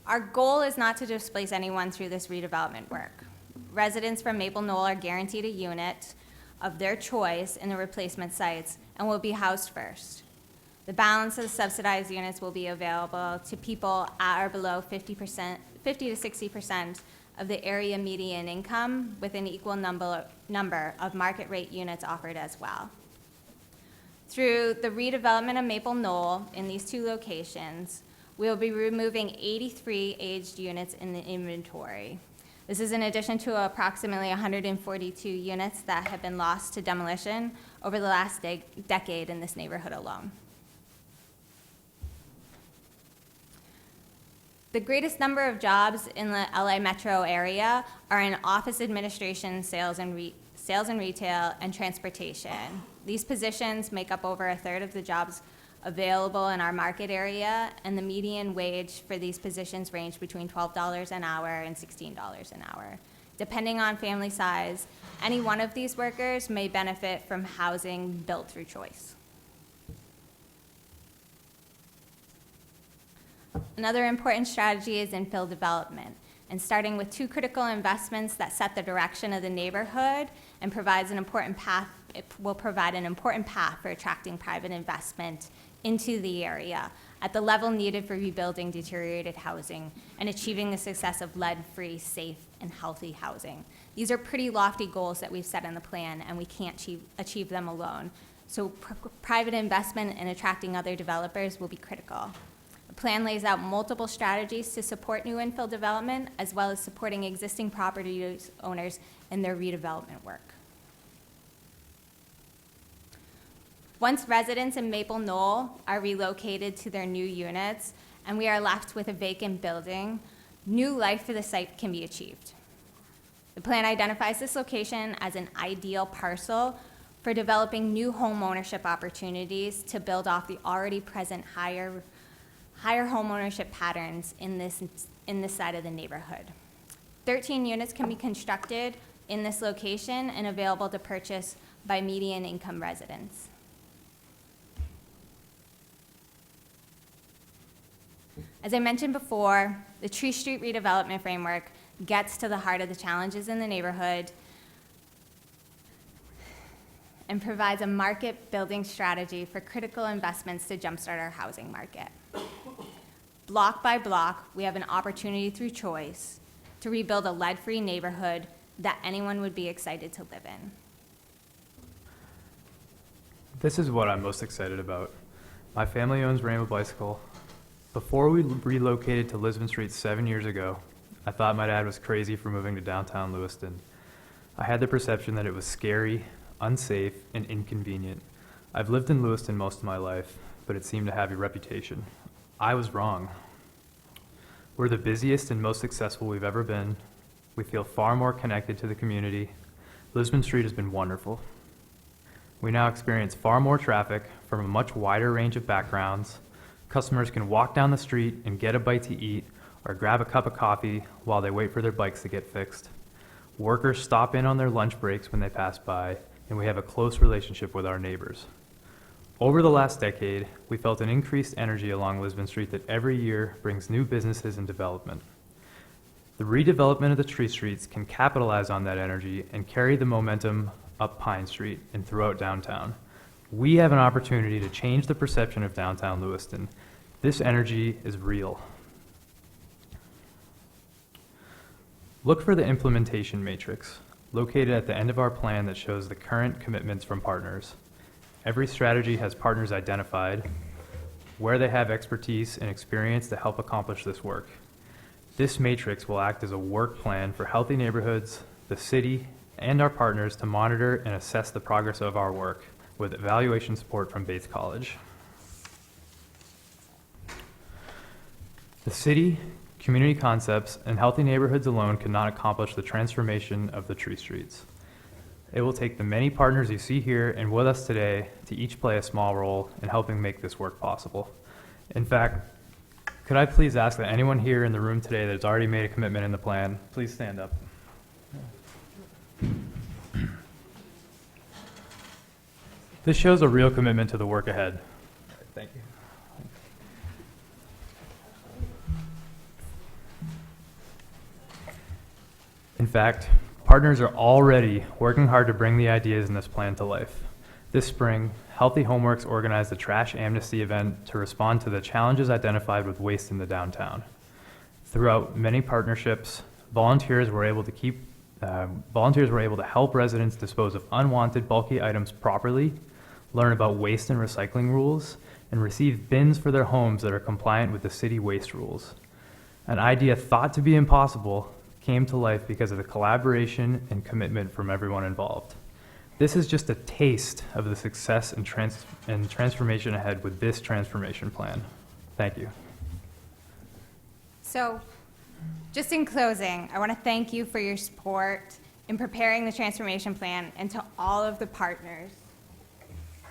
Our goal is not to displace anyone through this redevelopment work. Residents from Maple Knoll are guaranteed a unit of their choice in the replacement sites and will be housed first. The balance of the subsidized units will be available to people at or below 50 to 60% of the area median income, with an equal number of market rate units offered as well. Through the redevelopment of Maple Knoll in these two locations, we will be removing 83 aged units in the inventory. This is in addition to approximately 142 units that have been lost to demolition over the last decade in this neighborhood alone. The greatest number of jobs in the LA metro area are in office administration, sales and retail, and transportation. These positions make up over a third of the jobs available in our market area, and the median wage for these positions range between $12 an hour and $16 an hour. Depending on family size, any one of these workers may benefit from housing built through choice. Another important strategy is infill development, and starting with two critical investments that set the direction of the neighborhood and provides an important path, it will provide an important path for attracting private investment into the area at the level needed for rebuilding deteriorated housing and achieving the success of lead-free, safe, and healthy housing. These are pretty lofty goals that we've set in the plan, and we can't achieve them alone. So private investment and attracting other developers will be critical. The plan lays out multiple strategies to support new infill development, as well as supporting existing property owners in their redevelopment work. Once residents in Maple Knoll are relocated to their new units and we are left with a vacant building, new life for the site can be achieved. The plan identifies this location as an ideal parcel for developing new home ownership opportunities to build off the already present higher home ownership patterns in this side of the neighborhood. 13 units can be constructed in this location and available to purchase by median income residents. As I mentioned before, the Tree Street redevelopment framework gets to the heart of the challenges in the neighborhood and provides a market building strategy for critical investments to jumpstart our housing market. Block by block, we have an opportunity through choice to rebuild a lead-free neighborhood that anyone would be excited to live in. This is what I'm most excited about. My family owns Rainbow Bicycle. Before we relocated to Lisbon Street 7 years ago, I thought my dad was crazy for moving to downtown Lewiston. I had the perception that it was scary, unsafe, and inconvenient. I've lived in Lewiston most of my life, but it seemed to have a reputation. I was wrong. We're the busiest and most successful we've ever been. We feel far more connected to the community. Lisbon Street has been wonderful. We now experience far more traffic from a much wider range of backgrounds. Customers can walk down the street and get a bite to eat or grab a cup of coffee while they wait for their bikes to get fixed. Workers stop in on their lunch breaks when they pass by, and we have a close relationship with our neighbors. Over the last decade, we felt an increased energy along Lisbon Street that every year brings new businesses and development. The redevelopment of the tree streets can capitalize on that energy and carry the momentum up Pine Street and throughout downtown. We have an opportunity to change the perception of downtown Lewiston. This energy is real. Look for the implementation matrix, located at the end of our plan that shows the current commitments from partners. Every strategy has partners identified, where they have expertise and experience to help accomplish this work. This matrix will act as a work plan for healthy neighborhoods, the city, and our partners to monitor and assess the progress of our work with evaluation support from Bates College. The city, community concepts, and healthy neighborhoods alone cannot accomplish the transformation of the tree streets. It will take the many partners you see here and with us today to each play a small role in helping make this work possible. In fact, could I please ask that anyone here in the room today that has already made a commitment in the plan, please stand up. This shows a real commitment to the work ahead. Thank you. In fact, partners are already working hard to bring the ideas in this plan to life. This spring, Healthy Homeworks organized a trash amnesty event to respond to the challenges identified with waste in the downtown. Throughout many partnerships, volunteers were able to help residents dispose of unwanted bulky items properly, learn about waste and recycling rules, and receive bins for their homes that are compliant with the city waste rules. An idea thought to be impossible came to life because of the collaboration and commitment from everyone involved. This is just a taste of the success and transformation ahead with this transformation plan. Thank you. So, just in closing, I want to thank you for your support in preparing the transformation plan, and to all of the partners,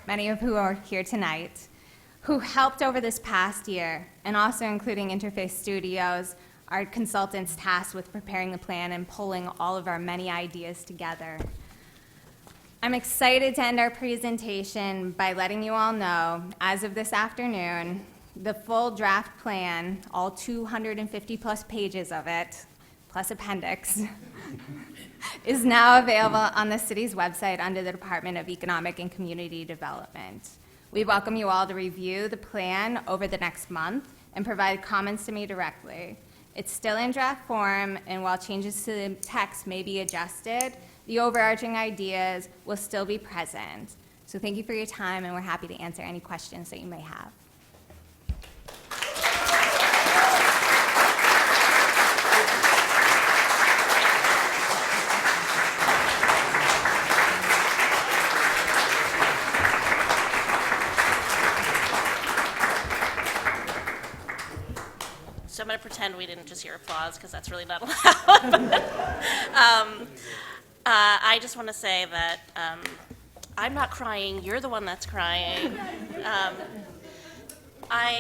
many of who are here tonight, who helped over this past year, and also including Interface Studios, our consultants tasked with preparing the plan and pulling all of our many ideas together. I'm excited to end our presentation by letting you all know, as of this afternoon, the full draft plan, all 250-plus pages of it, plus appendix, is now available on the city's website under the Department of Economic and Community Development. We welcome you all to review the plan over the next month and provide comments to me directly. It's still in draft form, and while changes to the text may be adjusted, the overarching ideas will still be present. So thank you for your time, and we're happy to answer any questions that you may have. So I'm going to pretend we didn't just hear applause, because that's really not allowed. I just want to say that I'm not crying. You're the one that's crying. I'm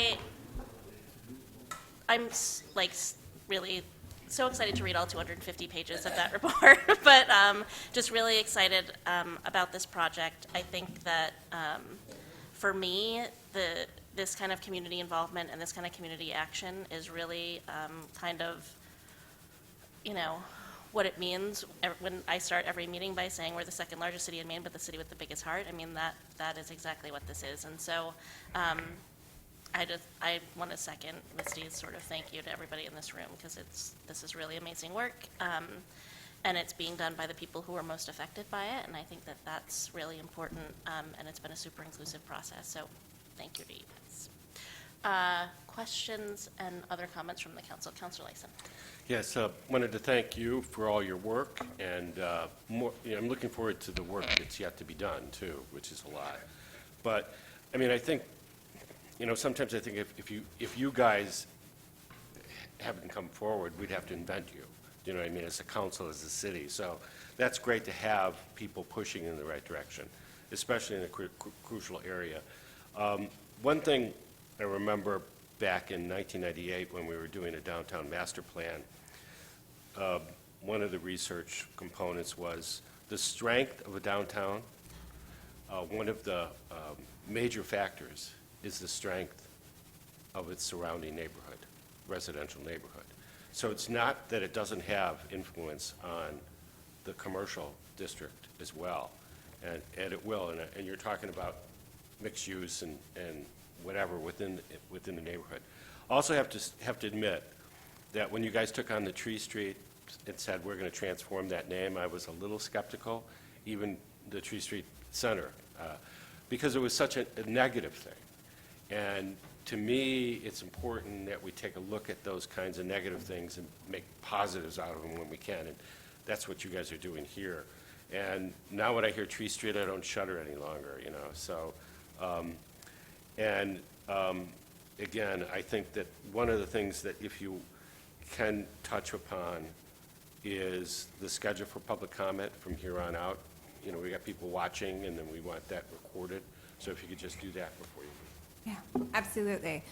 really so excited to read all 250 pages of that report, but just really excited about this project. I think that for me, this kind of community involvement and this kind of community action is really kind of, what it means when I start every meeting by saying we're the second largest city in Maine, but the city with the biggest heart. I mean, that is exactly what this is. And so I want to second Misty's sort of thank you to everybody in this room, because this is really amazing work. And it's being done by the people who are most affected by it. And I think that that's really important. And it's been a super inclusive process. So thank you to you guys. Questions and other comments from the council? Councilor Lyson. Yes, wanted to thank you for all your work, and I'm looking forward to the work that's yet to be done, too, which is a lot. But, I mean, I think, sometimes I think if you guys haven't come forward, we'd have to invent you. You know what I mean? As a council, as a city. So that's great to have people pushing in the right direction, especially in a crucial area. One thing I remember back in 1998 when we were doing a downtown master plan, one of the research components was the strength of a downtown. One of the major factors is the strength of its surrounding neighborhood, residential neighborhood. So it's not that it doesn't have influence on the commercial district as well, and it will. And you're talking about mixed use and whatever within the neighborhood. Also have to admit that when you guys took on the Tree Street and said we're going to transform that name, I was a little skeptical, even the Tree Street Center, because it was such a negative thing. And to me, it's important that we take a look at those kinds of negative things and make positives out of them when we can. And that's what you guys are doing here. And now when I hear Tree Street, I don't shudder any longer, So, again, I think that one of the things that if you can touch upon is the schedule for public comment from here on out. We got people watching, and then we want that recorded. So if you could just do that before you leave. Yeah, absolutely.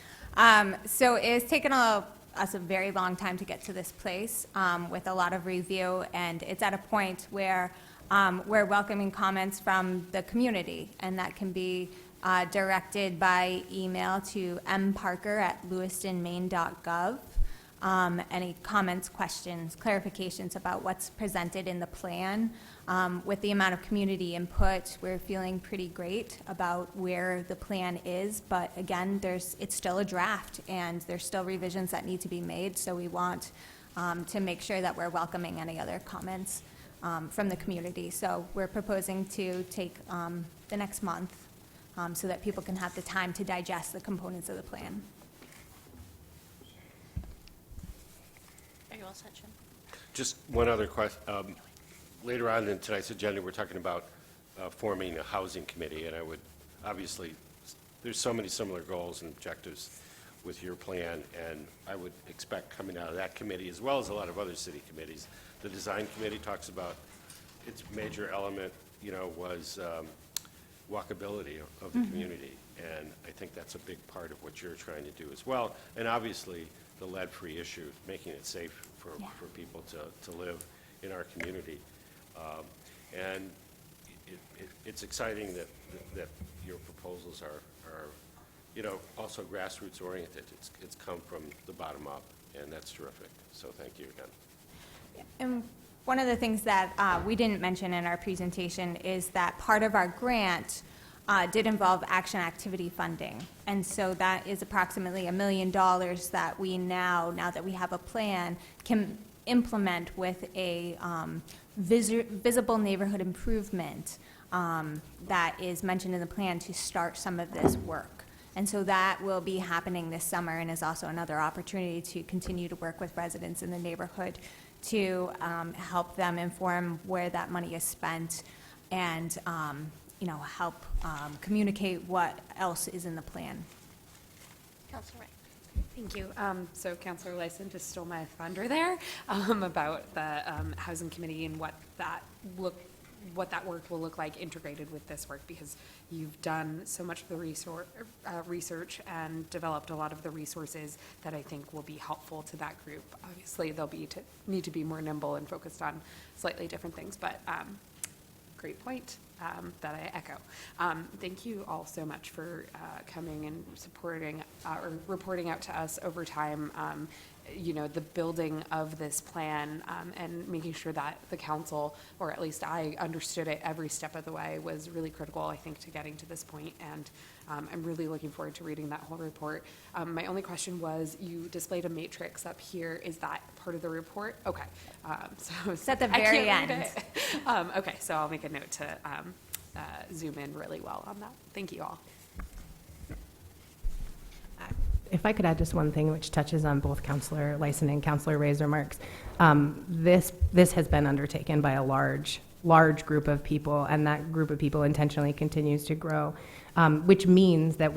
So it's taken us a very long time to get to this place with a lot of review, and it's at a point where we're welcoming comments from the community, and that can be directed by email to mparker@lewistonmaine.gov. Any comments, questions, clarifications about what's presented in the plan. With the amount of community input, we're feeling pretty great about where the plan is, but again, it's still a draft, and there's still revisions that need to be made, so we want to make sure that we're welcoming any other comments from the community. So we're proposing to take the next month so that people can have the time to digest the components of the plan. Are you all set, Jim? Just one other question. Later on in tonight's agenda, we're talking about forming a housing committee, and I would, obviously, there's so many similar goals and objectives with your plan, and I would expect coming out of that committee, as well as a lot of other city committees. The design committee talks about its major element, was walkability of the community, and I think that's a big part of what you're trying to do as well. And obviously, the lead-free issue, making it safe for people to live in our community. And it's exciting that your proposals are also grassroots oriented. It's come from the bottom up, and that's terrific. So thank you again. And one of the things that we didn't mention in our presentation is that part of our grant did involve action activity funding. And so that is approximately $1 million that we now that we have a plan, can implement with a visible neighborhood improvement that is mentioned in the plan to start some of this work. And so that will be happening this summer and is also another opportunity to continue to work with residents in the neighborhood to help them inform where that money is spent and help communicate what else is in the plan. Councilor Wright. Thank you. So Councilor Lyson just stole my thunder there about the Housing Committee and what that work will look like integrated with this work, because you've done so much of the research and developed a lot of the resources that I think will be helpful to that group. Obviously, they'll need to be more nimble and focused on slightly different things, but great point that I echo. Thank you all so much for coming and supporting or reporting out to us over time, the building of this plan and making sure that the council, or at least I, understood it every step of the way was really critical, I think, to getting to this point. And I'm really looking forward to reading that whole report. My only question was, you displayed a matrix up here. Is that part of the report? Okay. It's at the very end. Okay, so I'll make a note to zoom in really well on that. Thank you all. If I could add just one thing which touches on both Councilor Lyson and Councilor Ray's remarks. This has been undertaken by a large group of people, and that group of people intentionally continues to grow, which means that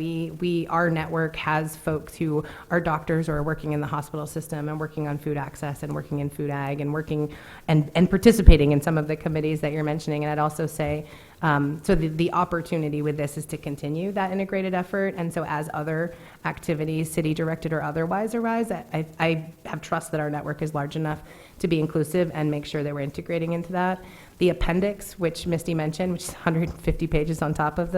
our network has folks who are doctors or are working in the hospital system and working on food access and working in food ag and working and participating in some of the committees that you're mentioning. And I'd also say, so the opportunity with this is to continue that integrated effort. And so as other activities, city directed or otherwise, arise, I have trust that our network is large enough to be inclusive and make sure that we're integrating into that. The appendix, which Misty mentioned, which is 150 pages on top of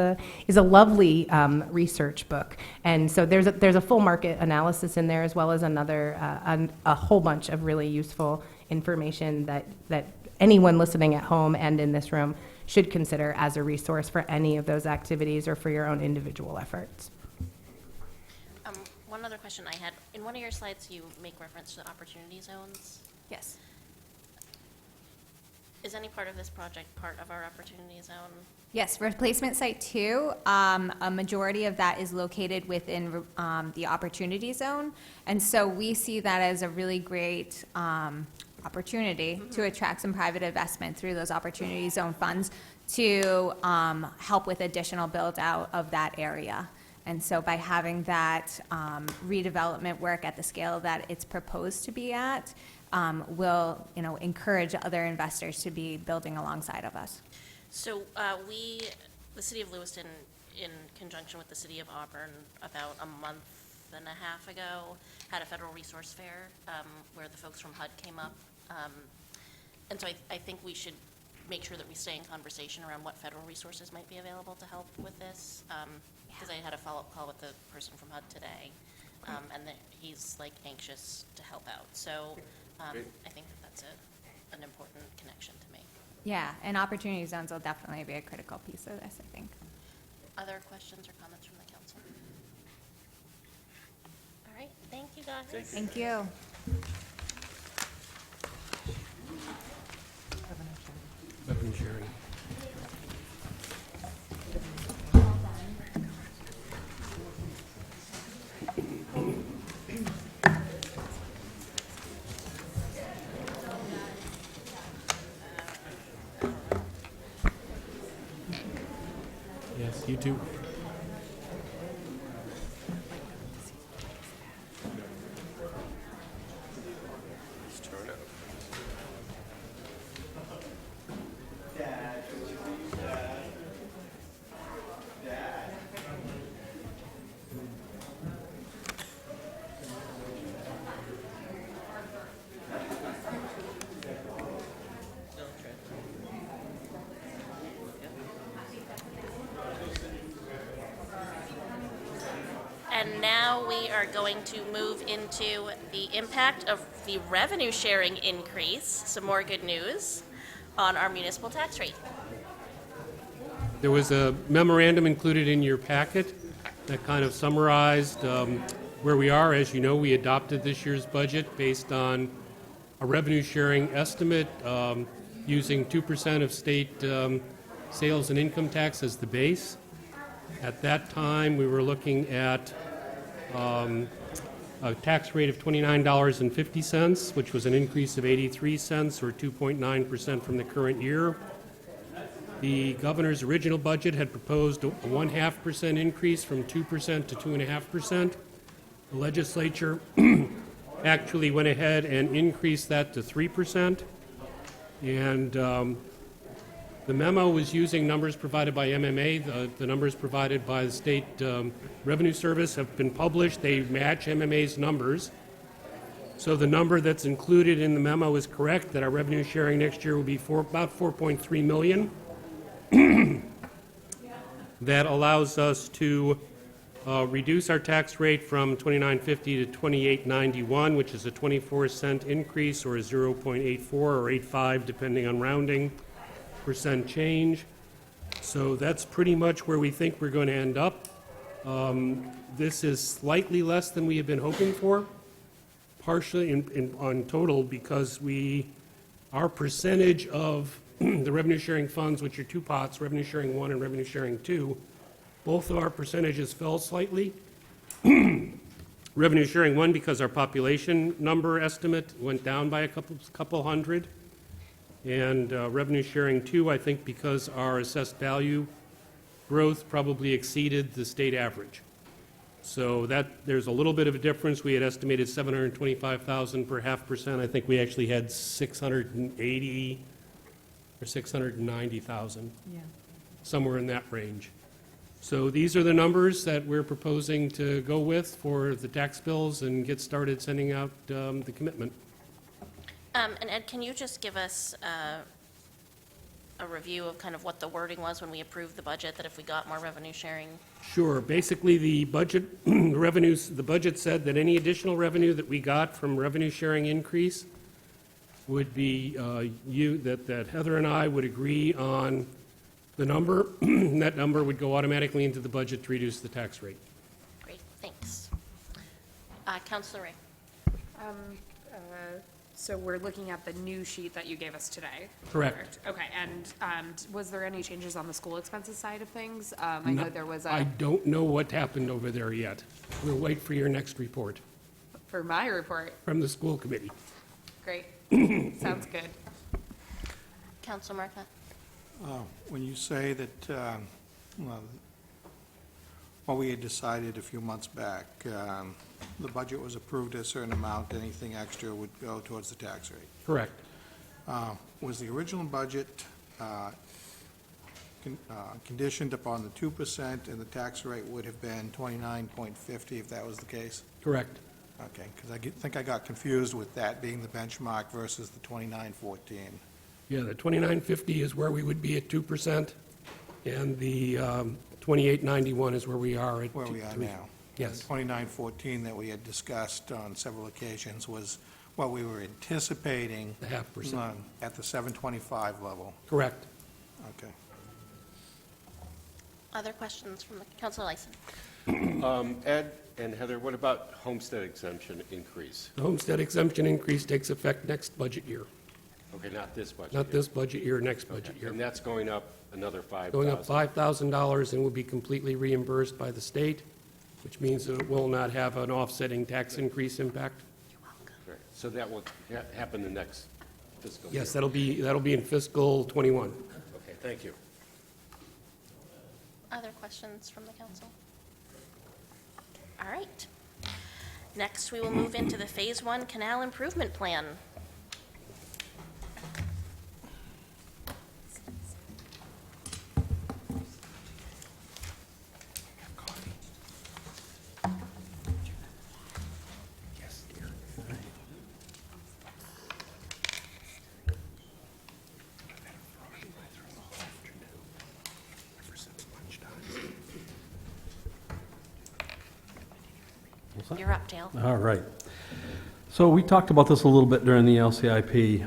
is a lovely research book. And so there's a full market analysis in there, as well as a whole bunch of really useful information that anyone listening at home and in this room should consider as a resource for any of those activities or for your own individual efforts. One other question I had. In one of your slides, you make reference to opportunity zones. Yes. Is any part of this project part of our opportunity zone? Yes, replacement site 2, a majority of that is located within the opportunity zone. And so we see that as a really great opportunity to attract some private investment through those opportunity zone funds to help with additional build out of that area. And so by having that redevelopment work at the scale that it's proposed to be at, will encourage other investors to be building alongside of us. So the city of Lewiston, in conjunction with the city of Auburn, about a month and a half ago, had a federal resource fair where the folks from HUD came up. And so I think we should make sure that we stay in conversation around what federal resources might be available to help with this. Because I had a follow-up call with the person from HUD today, and he's anxious to help out. So I think that's an important connection to me. Yeah, and opportunity zones will definitely be a critical piece of this, I think. Other questions or comments from the council? All right, thank you, guys. Thank you. Reverend Sherry. You too. And now we are going to move into the impact of the revenue sharing increase, some more good news, on our municipal tax rate. There was a memorandum included in your packet that kind of summarized where we are. As you know, we adopted this year's budget based on a revenue sharing estimate using 2% of state sales and income tax as the base. At that time, we were looking at a tax rate of $29.50, which was an increase of 83 cents or 2.9% from the current year. The governor's original budget had proposed a 0.5% increase from 2% to 2.5%. The legislature actually went ahead and increased that to 3%. And the memo was using numbers provided by MMA. The numbers provided by the State Revenue Service have been published. They match MMA's numbers. So the number that's included in the memo is correct, that our revenue sharing next year will be about $4.3 million. That allows us to reduce our tax rate from $29.50 to $28.91, which is a 24-cent increase, or a 0.84 or 85, depending on rounding, percent change. So that's pretty much where we think we're going to end up. This is slightly less than we have been hoping for, partially on total, because our percentage of the revenue sharing funds, which are two pots, revenue sharing 1 and revenue sharing 2, both of our percentages fell slightly. Revenue sharing 1 because our population number estimate went down by a couple hundred. And revenue sharing 2, I think, because our assessed value growth probably exceeded the state average. So there's a little bit of a difference. We had estimated $725,000 per 0.5%. I think we actually had $680,000 or $690,000, somewhere in that range. So these are the numbers that we're proposing to go with for the tax bills and get started sending out the commitment. And Ed, can you just give us a review of kind of what the wording was when we approved the budget, that if we got more revenue sharing? Sure. Basically, the budget, the budget said that any additional revenue that we got from revenue sharing increase would be that Heather and I would agree on the number, and that number would go automatically into the budget to reduce the tax rate. Great, thanks. Councilor Ray. So we're looking at the new sheet that you gave us today? Correct. Okay, and was there any changes on the school expenses side of things? I know there was I a, don't know what happened over there yet. We'll wait for your next report for my report. from the school committee. Great, sounds good. Councilor Marcotte. When you say that, what we had decided a few months back, the budget was approved at a certain amount, anything extra would go towards the tax rate. Correct. Was the original budget conditioned upon the 2%, and the tax rate would have been 29.50 if that was the case? Correct. Okay, because I think I got confused with that being the benchmark versus the 29.14. Yeah, the 2950 is where we would be at 2%, and the 2891 is where we are at. Where we are now. Yes. 2914 that we had discussed on several occasions was what we were anticipating. The 0.5%. At the 725 level. Correct. Okay. Other questions from the Councilor Lyson? Ed and Heather, what about homestead exemption increase? The homestead exemption increase takes effect next budget year. Okay, not this budget. Not year. this budget year, next budget Okay, year. and that's going up another $5,000. Going up $5,000 and will be completely reimbursed by the state, which means that it will not have an offsetting tax increase impact. Right. So that will happen the next fiscal year? Yes, that'll be in fiscal '21. Okay, thank you. Other questions from the council? All right. Next, we will move into the Phase 1 Canal Improvement Plan. You're up, Dale. All right. So we talked about this a little bit during the LCIP.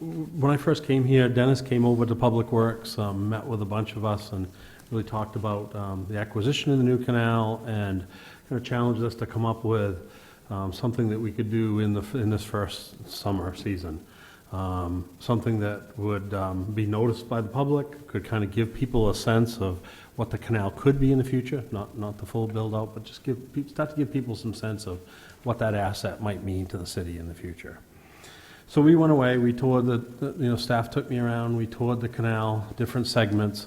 When I first came here, Dennis came over to Public Works, met with a bunch of us, and really talked about the acquisition of the new canal, and kind of challenged us to come up with something that we could do in this first summer season. Something that would be noticed by the public, could kind of give people a sense of what the canal could be in the future, not the full build-out, but just start to give people some sense of what that asset might mean to the city in the future. So we went away, we toured staff took me around, we toured the canal, different segments,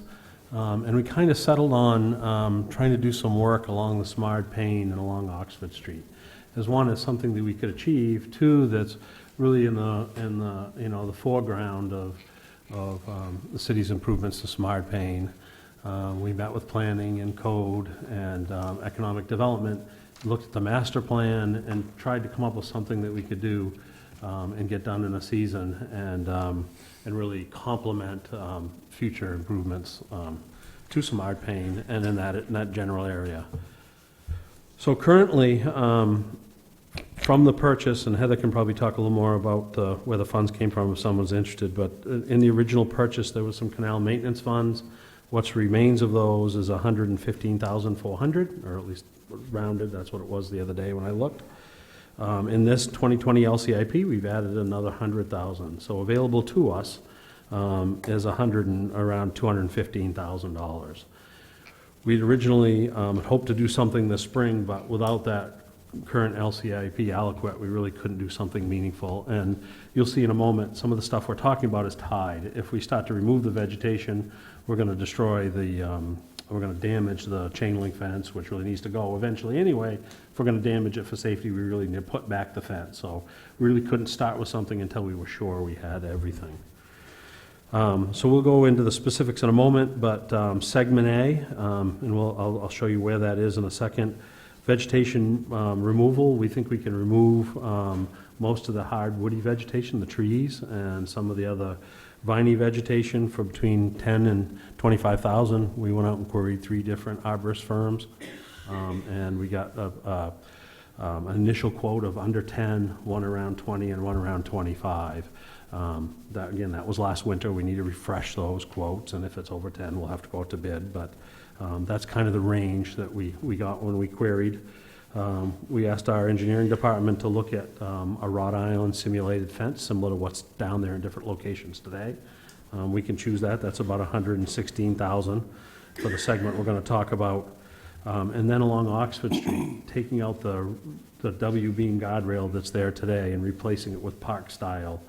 and we kind of settled on trying to do some work along the Smart Pane and along Oxford Street. As one, is something that we could achieve. Two, that's really in the foreground of the city's improvements to Smart Pane. We met with planning and code and economic development, looked at the master plan, and tried to come up with something that we could do and get done in a season, and really complement future improvements to Smart Pane and in that general area. So currently, from the purchase, and Heather can probably talk a little more about where the funds came from if someone's interested, but in the original purchase, there was some canal maintenance funds. What remains of those is $115,400, or at least rounded, that's what it was the other day when I looked. In this 2020 LCIP, we've added another $100,000. So available to us is around $215,000. We'd originally hoped to do something this spring, but without that current LCIP aliquot, we really couldn't do something meaningful. And you'll see in a moment, some of the stuff we're talking about is tied. If we start to remove the vegetation, we're going to destroy we're going to damage the chain link fence, which really needs to go eventually anyway. If we're going to damage it for safety, we really need to put back the fence. So we really couldn't start with something until we were sure we had everything. So we'll go into the specifics in a moment, but segment A, and I'll show you where that is in a second. Vegetation removal, we think we can remove most of the hard woody vegetation, the trees, and some of the other viney vegetation for between 10 and 25,000. We went out and queried 3 different arborist firms, and we got an initial quote of under 10, one around 20, and one around 25. That was last winter. We need to refresh those quotes, and if it's over 10, we'll have to go out to bid, but that's kind of the range that we got when we queried. We asked our engineering department to look at a wrought iron simulated fence, similar to what's down there in different locations today. We can choose that. That's about $116,000 for the segment we're going to talk about. And then along Oxford Street, taking out the W-beam guardrail that's there today and replacing it with park-style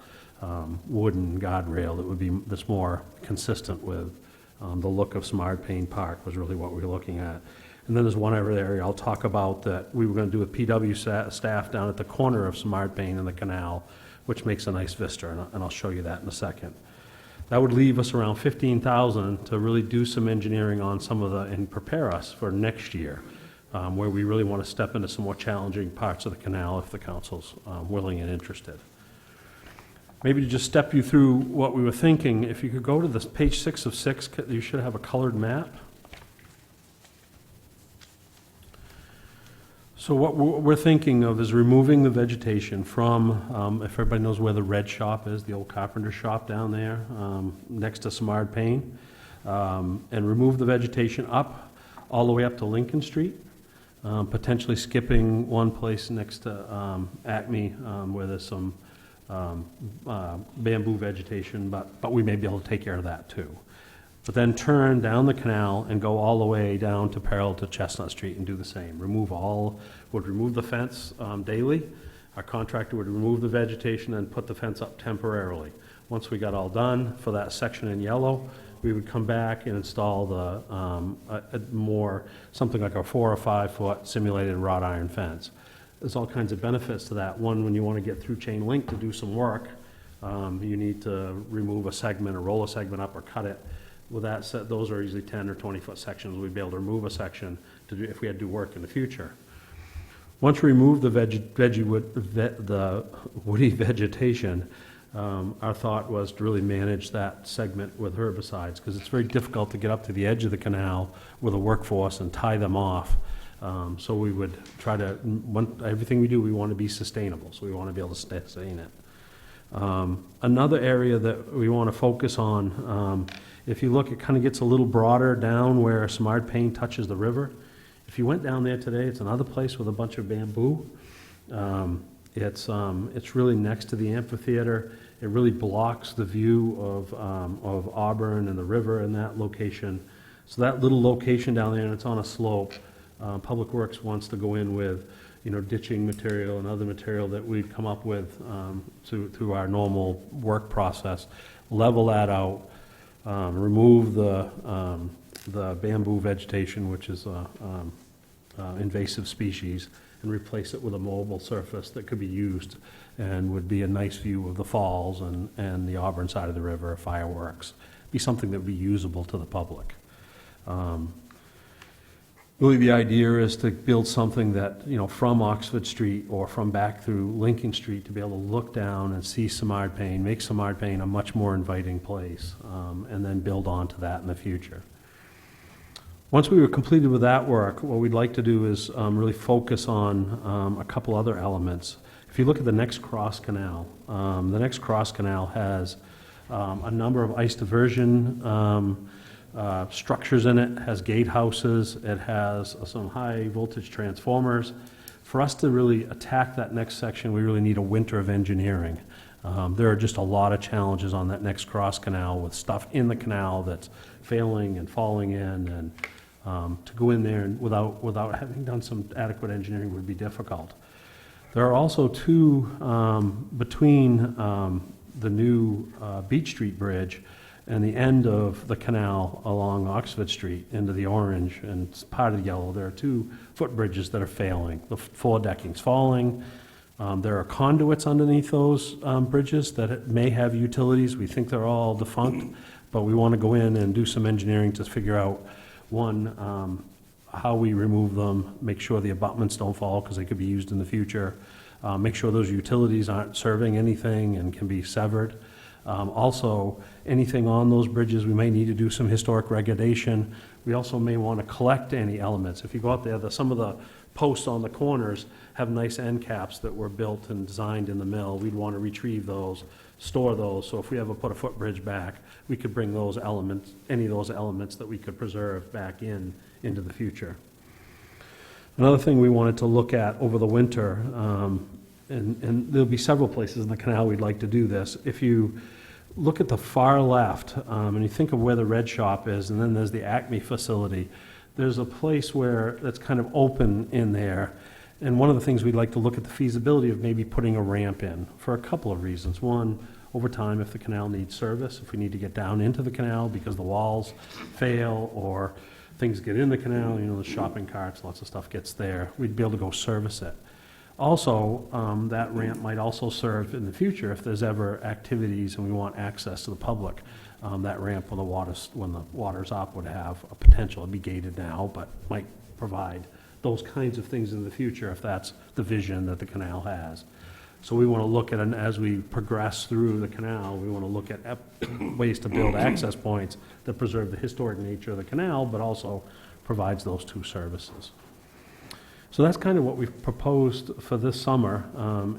wooden guardrail that's more consistent with the look of Smart Pane Park was really what we were looking at. And then there's one other area I'll talk about that we were going to do with PW staff down at the corner of Smart Pane and the canal, which makes a nice vista, and I'll show you that in a second. That would leave us around $15,000 to really do some engineering on some of and prepare us for next year, where we really want to step into some more challenging parts of the canal if the council's willing and interested. Maybe to just step you through what we were thinking, if you could go to this page 6 of 6, you should have a colored map. So what we're thinking of is removing the vegetation from, if everybody knows where the red shop is, the old carpenter shop down there, next to Smart Pane, and remove the vegetation up, all the way up to Lincoln Street, potentially skipping one place next to Acme, where there's some bamboo vegetation, but we may be able to take care of that too. But then turn down the canal and go all the way down to parallel to Chestnut Street and do the same. Would remove the fence daily. Our contractor would remove the vegetation and put the fence up temporarily. Once we got all done for that section in yellow, we would come back and install something like a 4 or 5 foot simulated wrought iron fence. There's all kinds of benefits to that. One, when you want to get through chain link to do some work, you need to remove a segment or roll a segment up or cut it. With that said, those are usually 10 or 20 foot sections. We'd be able to remove a section to do, if we had to do work in the future. Once we remove the the woody vegetation, our thought was to really manage that segment with herbicides, because it's very difficult to get up to the edge of the canal with a workforce and tie them off. So we would try to, everything we do, we want to be sustainable, so we want to be able to sustain it. Another area that we want to focus on, if you look, it kind of gets a little broader down where Smart Pane touches the river. If you went down there today, it's another place with a bunch of bamboo. It's really next to the amphitheater. It really blocks the view of Auburn and the river in that location. So that little location down there, and it's on a slope, Public Works wants to go in with, ditching material and other material that we'd come up with through our normal work process, level that out, remove the bamboo vegetation, which is invasive species, and replace it with a mobile surface that could be used and would be a nice view of the falls and the Auburn side of the river, fireworks, be something that would be usable to the public. Really, the idea is to build something that, from Oxford Street or from back through Lincoln Street, to be able to look down and see Simard Pane, make Simard Pane a much more inviting place, and then build on to that in the future. Once we were completed with that work, what we'd like to do is really focus on a couple other elements. If you look at the next cross canal, has a number of ice diversion structures in it, has gatehouses, it has some high voltage transformers. For us to really attack that next section, we really need a winter of engineering. There are just a lot of challenges on that next cross canal with stuff in the canal that's failing and falling in, and to go in there and without having done some adequate engineering would be difficult. There are also two between the new Beach Street Bridge and the end of the canal along Oxford Street into the orange and part of the yellow. There are 2 footbridges that are failing. The floor decking's falling. There are conduits underneath those bridges that may have utilities. We think they're all defunct, but we want to go in and do some engineering to figure out, one, how we remove them, make sure the abutments don't fall because they could be used in the future, make sure those utilities aren't serving anything and can be severed. Also, anything on those bridges, we may need to do some historic regradation. We also may want to collect any elements. If you go out there, some of the posts on the corners have nice end caps that were built and designed in the mill. We'd want to retrieve those, store those, so if we ever put a footbridge back, we could bring those elements, any of those elements that we could preserve back into the future. Another thing we wanted to look at over the winter, and there'll be several places in the canal we'd like to do this. If you look at the far left, and you think of where the Red Shop is, and then there's the Acme facility, there's a place that's kind of open in there. And one of the things we'd like to look at the feasibility of maybe putting a ramp in for a couple of reasons. One, over time, if the canal needs service, if we need to get down into the canal because the walls fail or things get in the canal, the shopping carts, lots of stuff gets there, we'd be able to go service it. Also, that ramp might also serve in the future if there's ever activities and we want access to the public. That ramp when the water's up would have a potential, it'd be gated now, but might provide those kinds of things in the future if that's the vision that the canal has. So we want to look at, as we progress through the canal, we want to look at ways to build access points that preserve the historic nature of the canal, but also provides those 2 services. So that's kind of what we've proposed for this summer.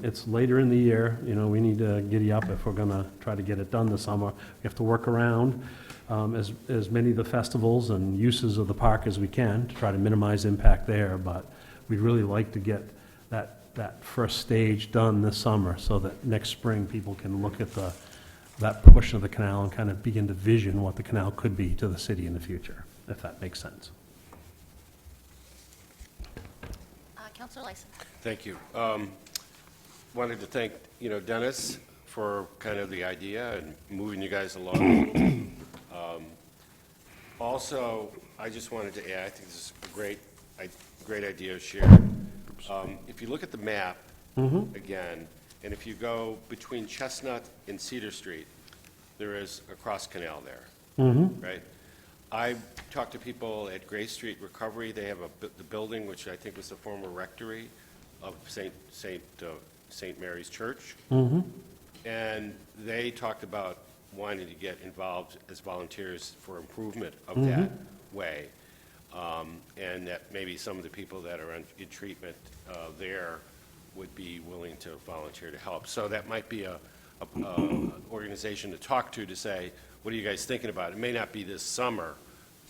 It's later in the year, we need to giddy up if we're going to try to get it done this summer. We have to work around as many of the festivals and uses of the park as we can to try to minimize impact there, but we'd really like to get that first stage done this summer so that next spring people can look at that portion of the canal and kind of begin to vision what the canal could be to the city in the future, if that makes sense. Councilor Lyson. Thank you. Wanted to thank, Dennis for kind of the idea and moving you guys along. Also, I just wanted to add, I think this is a great idea, Sharon. If you look at the map, again, and if you go between Chestnut and Cedar Street, there is a cross canal there, right? I talked to people at Gray Street Recovery. They have the building, which I think was the former rectory of St. Mary's Church. And they talked about wanting to get involved as volunteers for improvement of that way. And that maybe some of the people that are in treatment there would be willing to volunteer to help. So that might be a organization to talk to say, what are you guys thinking about? It may not be this summer,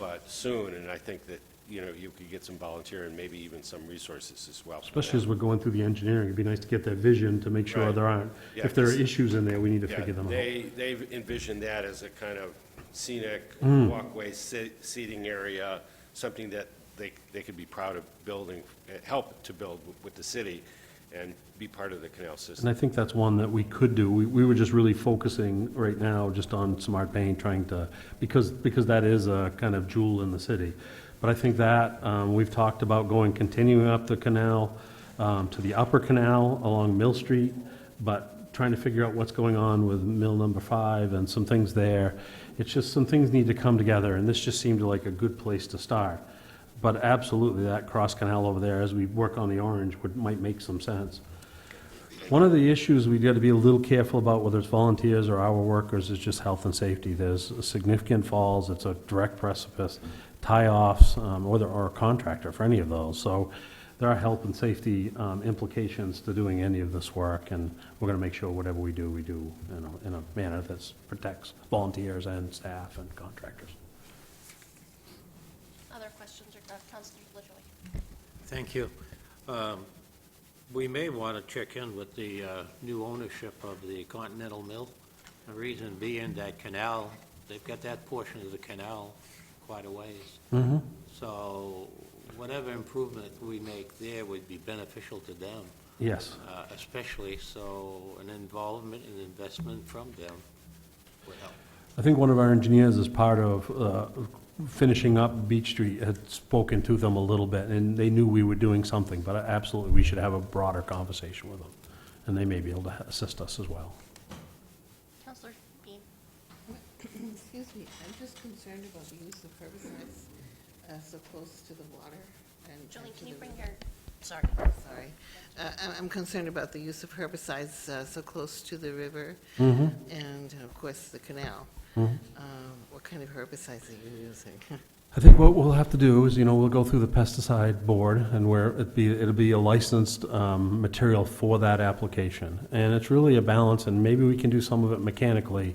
but soon, and I think that, you know, you could get some volunteer and maybe even some resources as well. Especially as we're going through the engineering, it'd be nice to get that vision to make sure Right. there aren't, Yeah, if there are 'cause- issues in there, we need to Yeah, figure them out. they've envisioned that as a kind of scenic walkway seating area, something that they could be proud of building, help to build with the city and be part of the canal system. And I think that's one that we could do. We were just really focusing right now just on smart paint, trying to, because that is a kind of jewel in the city. But I think that, we've talked about continuing up the canal, to the upper canal along Mill Street, but trying to figure out what's going on with Mill number 5 and some things there. It's just some things need to come together, and this just seemed like a good place to start. But absolutely, that cross canal over there, as we work on the orange, might make some sense. One of the issues we've got to be a little careful about, whether it's volunteers or our workers, is just health and safety. There's significant falls, it's a direct precipice, tie-offs, or a contractor for any of those. So there are health and safety implications to doing any of this work, and we're going to make sure whatever we do in a manner that protects volunteers and staff and contractors. Other questions or Councilor LaJoy? Thank you. We may want to check in with the new ownership of the Continental Mill. The reason being that canal, they've got that portion of the canal quite a ways. So whatever improvement we make there would be beneficial to them. Yes. Especially so an involvement and investment from them would help. I think one of our engineers, as part of finishing up Beach Street, had spoken to them a little bit, and they knew we were doing something, but absolutely, we should have a broader conversation with them, and they may be able to assist us as well. Councilor Bean? Excuse me, I'm just concerned about the use of herbicides so close to the water and. Jolene, to can you the bring river. your, sorry. Sorry. I'm concerned about the use of herbicides so close to the river and, of course, the canal. What kind of herbicides are you using? I think what we'll have to do is, we'll go through the pesticide board, and where it'll be a licensed material for that application. And it's really a balance, and maybe we can do some of it mechanically,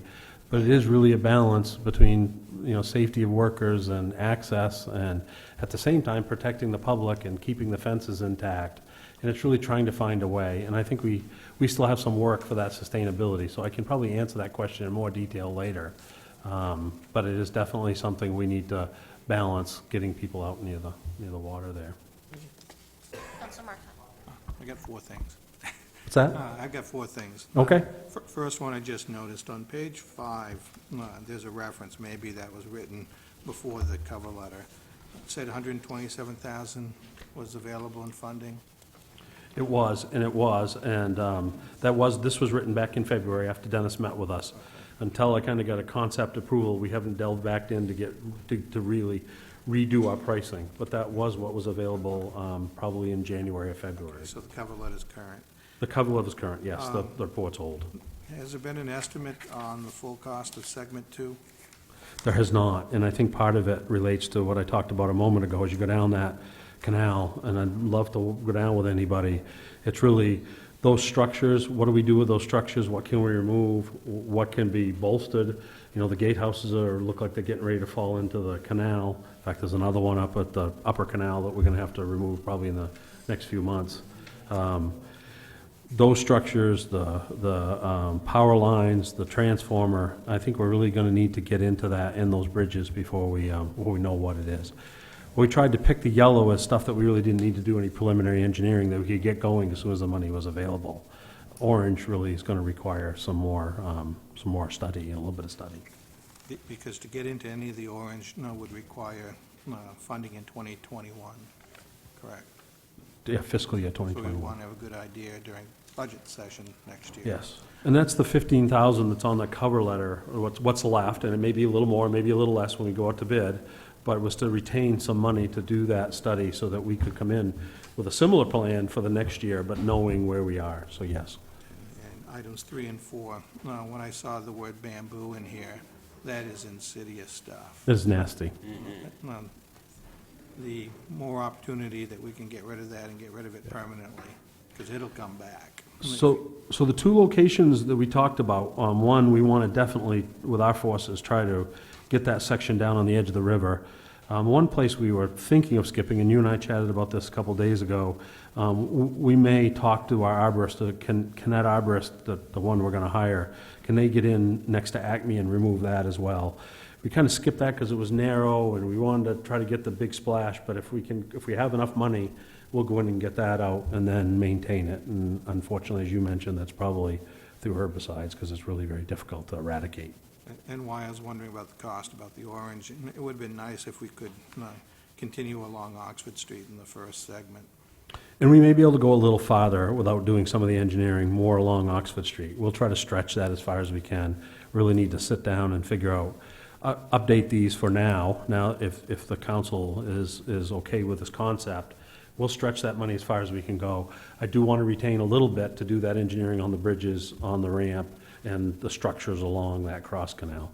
but it is really a balance between, safety of workers and access, and at the same time, protecting the public and keeping the fences intact. And it's really trying to find a way, and I think we still have some work for that sustainability, so I can probably answer that question in more detail later. But it is definitely something we need to balance, getting people out near the water there. Councilor Martin? I got 4 things. What's that? I've got 4 things. Okay. First one I just noticed, on page 5, there's a reference, maybe that was written before the cover letter. It said 127,000 was available in funding. It was, and this was written back in February after Dennis met with us. Until I kind of got a concept approval, we haven't delved back in to really redo our pricing. But that was what was available probably in January or February. So the cover letter's current. The cover letter's current, yes, the report's old. Has there been an estimate on the full cost of segment 2? There has not, and I think part of it relates to what I talked about a moment ago, as you go down that canal, and I'd love to go down with anybody. It's really those structures, what do we do with those structures? What can we remove? What can be bolstered? The gatehouses look like they're getting ready to fall into the canal. In fact, there's another one up at the upper canal that we're going to have to remove probably in the next few months. Those structures, the power lines, the transformer, I think we're really going to need to get into that in those bridges before we know what it is. We tried to pick the yellow as stuff that we really didn't need to do any preliminary engineering, that we could get going as soon as the money was available. Orange really is going to require some more study, a little bit of study. Because to get into any of the orange, would require funding in 2021, correct? Yeah, fiscal year So we 2021. want to have a good idea during budget session next year. Yes, and that's the 15,000 that's on the cover letter, or what's left, and it may be a little more, maybe a little less when we go out to bid, but it was to retain some money to do that study so that we could come in with a similar plan for the next year, but knowing where we are, so yes. And items 3 and 4, when I saw the word bamboo in here, that is insidious stuff. It's nasty. The more opportunity that we can get rid of that and get rid of it permanently, because it'll come back. So the two locations that we talked about, one, we want to definitely, with our forces, try to get that section down on the edge of the river. One place we were thinking of skipping, and you and I chatted about this a couple days ago, we may talk to our arborist, Canal arborist, the one we're going to hire, can they get in next to Acme and remove that as well? We kind of skipped that because it was narrow, and we wanted to try to get the big splash, but if we have enough money, we'll go in and get that out and then maintain it. And unfortunately, as you mentioned, that's probably through herbicides, because it's really very difficult to eradicate. And why I was wondering about the cost, about the orange, it would have been nice if we could continue along Oxford Street in the first segment. And we may be able to go a little farther without doing some of the engineering, more along Oxford Street. We'll try to stretch that as far as we can. Really need to sit down and figure out, update these for now. Now, if the council is okay with this concept, we'll stretch that money as far as we can go. I do want to retain a little bit to do that engineering on the bridges, on the ramp, and the structures along that cross canal.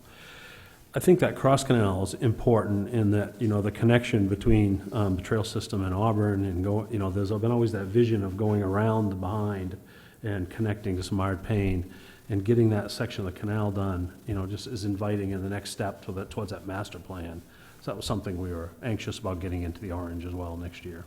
I think that cross canal is important in that, the connection between the trail system and Auburn and there's been always that vision of going around the behind and connecting to Samard Payne, and getting that section of the canal done, just is inviting in the next step towards that master plan. So that was something we were anxious about getting into the orange as well next year.